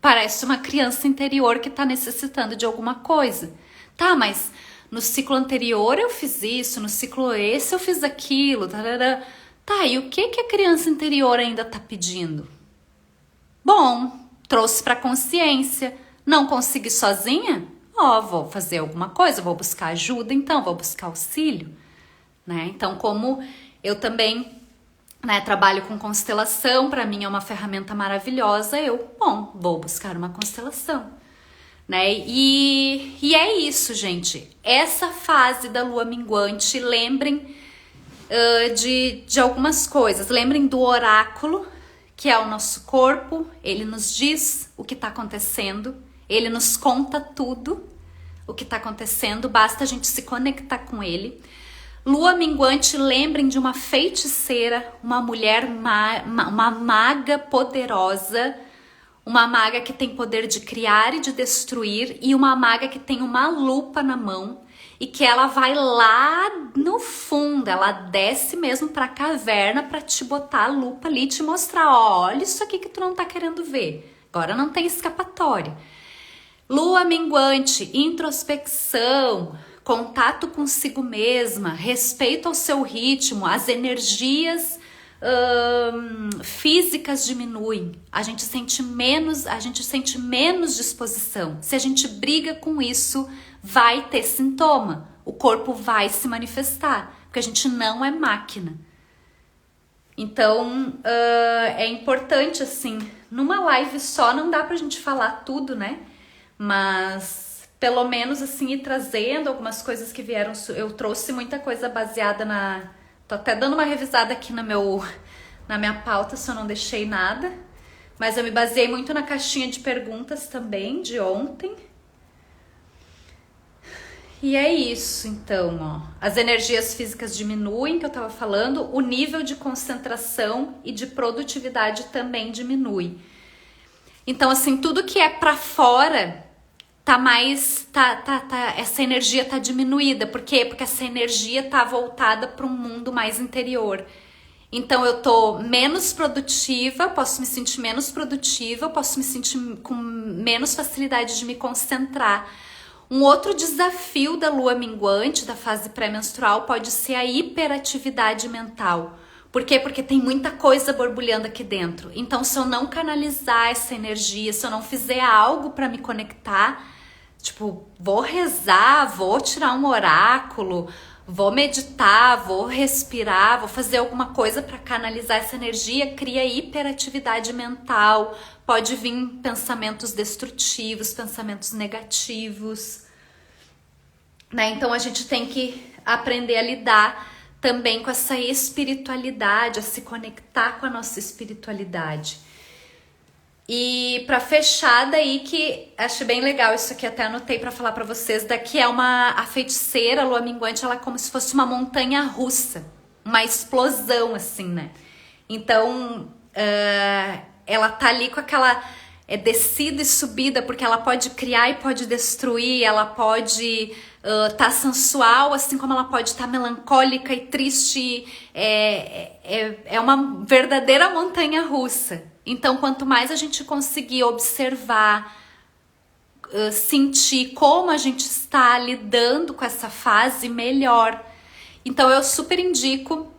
parece uma criança interior que está necessitando de alguma coisa. Tá, mas no ciclo anterior eu fiz isso, no ciclo esse eu fiz aquilo. Tarará. Tá, e o que a criança interior ainda está pedindo? Bom, trouxe para consciência. Não consegui sozinha? Vou fazer alguma coisa, vou buscar ajuda, então, vou buscar auxílio. Né? Então, como eu também... trabalho com constelação, para mim é uma ferramenta maravilhosa, vou buscar uma constelação, né? E é isso, gente. Essa fase da lua minguante, lembrem de algumas coisas. Lembrem do oráculo, que é o nosso corpo, ele nos diz o que está acontecendo, ele nos conta tudo o que está acontecendo, basta a gente se conectar com ele. Lua minguante, lembrem de uma feiticeira, uma mulher, uma maga poderosa, uma maga que tem poder de criar e de destruir, e uma maga que tem uma lupa na mão e que ela vai lá no fundo, ela desce mesmo pra caverna pra te botar a lupa ali e te mostrar, olha isso aqui que tu não tá querendo ver, agora não tem escapatória. Lua minguante, introspecção, contato consigo mesma, respeito ao seu ritmo, as energias físicas diminuem, a gente sente menos disposição. Se a gente briga com isso, vai ter sintoma, o corpo vai se manifestar, porque a gente não é máquina. Então, é importante, assim, numa live só não dá pra gente falar tudo, né? Mas pelo menos assim ir trazendo algumas coisas que vieram. Eu trouxe muita coisa baseada tô até dando uma revisada aqui na minha pauta, se eu não deixei nada, mas eu me baseei muito na caixinha de perguntas também de ontem. E é isso, então, as energias físicas diminuem, que eu tava falando, o nível de concentração e de produtividade também diminui. Então, assim, tudo que é pra fora essa energia tá diminuída. Por quê? Porque essa energia tá voltada para um mundo mais interior. Então eu tô menos produtiva, posso me sentir menos produtiva, posso me sentir com menos facilidade de me concentrar. Um outro desafio da lua minguante, da fase pré-menstrual, pode ser a hiperatividade mental. Por quê? Porque tem muita coisa borbulhando aqui dentro. Então, se eu não canalizar essa energia, se eu não fizer algo para me conectar, tipo, vou rezar, vou tirar um oráculo, vou meditar, vou respirar, vou fazer alguma coisa para canalizar essa energia, cria hiperatividade mental, pode vir pensamentos destrutivos, pensamentos negativos, né? Então, a gente tem que aprender a lidar também com essa espiritualidade, a se conectar com a nossa espiritualidade. E para fechar daí, que acho bem legal isso aqui, até anotei para falar para vocês, daqui é a feiticeira, a lua minguante, ela é como se fosse uma montanha russa, uma explosão assim, né? Então, ela tá ali com aquela descida e subida, porque ela pode criar e pode destruir, ela pode tá sensual, assim como ela pode estar melancólica e triste. É uma verdadeira montanha russa. Então, quanto mais a gente conseguir observar sentir como a gente está lidando com essa fase melhor. Então eu super indico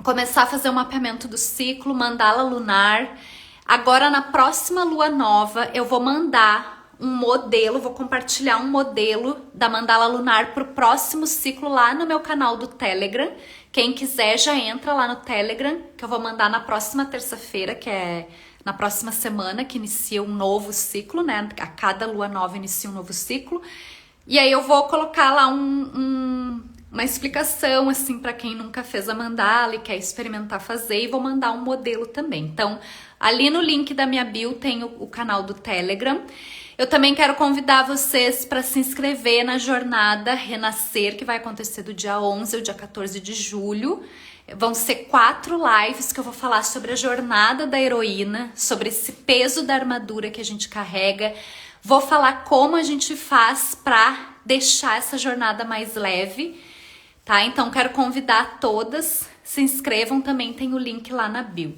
começar a fazer um mapeamento do ciclo, mandala lunar. Agora na próxima lua nova eu vou mandar um modelo, vou compartilhar um modelo da mandala lunar para o próximo ciclo lá no meu canal do Telegram. Quem quiser já entra lá no Telegram, que eu vou mandar na próxima terça-feira, que é na próxima semana, que inicia um novo ciclo, né? A cada lua nova inicia um novo ciclo. E aí eu vou colocar lá uma explicação, assim, para quem nunca fez a mandala e quer experimentar fazer, e vou mandar um modelo também. Então, ali no link da minha bio tem o canal do Telegram. Eu também quero convidar vocês para se inscrever na jornada Renascer, que vai acontecer do dia 11 ao dia 14 de julho. Vão ser 4 lives que eu vou falar sobre a jornada da heroína, sobre esse peso da armadura que a gente carrega. Vou falar como a gente faz para deixar essa jornada mais leve, tá? Então quero convidar todas, se inscrevam, também tem o link lá na bio,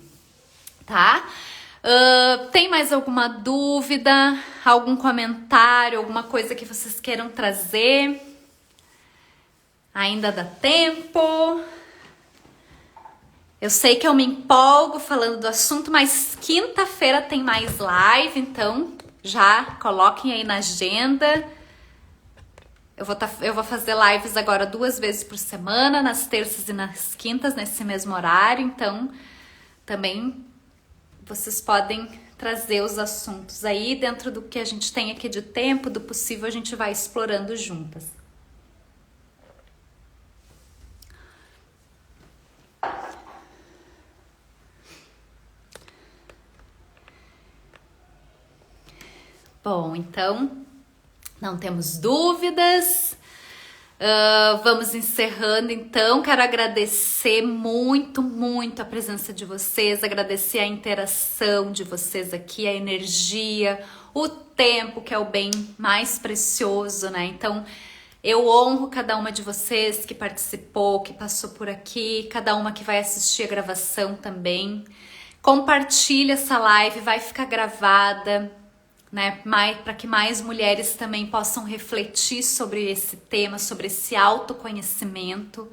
tá? Tem mais alguma dúvida, algum comentário, alguma coisa que vocês queiram trazer? Ainda dá tempo. Eu sei que eu me empolgo falando do assunto, mas quinta-feira tem mais live, então já coloquem aí na agenda. Eu vou fazer lives agora 2 vezes por semana, nas terças e nas quintas, nesse mesmo horário, então também vocês podem trazer os assuntos aí dentro do que a gente tem aqui de tempo, do possível a gente vai explorando juntas. Bom, então não temos dúvidas. Vamos encerrando então. Quero agradecer muito, muito a presença de vocês, agradecer a interação de vocês aqui, a energia, o tempo, que é o bem mais precioso, né? Então, eu honro cada uma de vocês que participou, que passou por aqui, cada uma que vai assistir a gravação também. Compartilha essa live, vai ficar gravada, né, para que mais mulheres também possam refletir sobre esse tema, sobre esse autoconhecimento,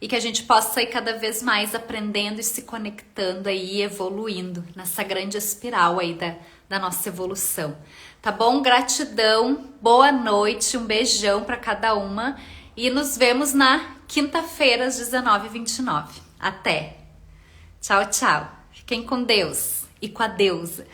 e que a gente possa ir cada vez mais aprendendo e se conectando aí, evoluindo nessa grande espiral aí da nossa evolução. Tá bom? Gratidão, boa noite, um beijão para cada uma e nos vemos na quinta-feira às 19h29. Até! Tchau, tchau! Fiquem com Deus e com a deusa!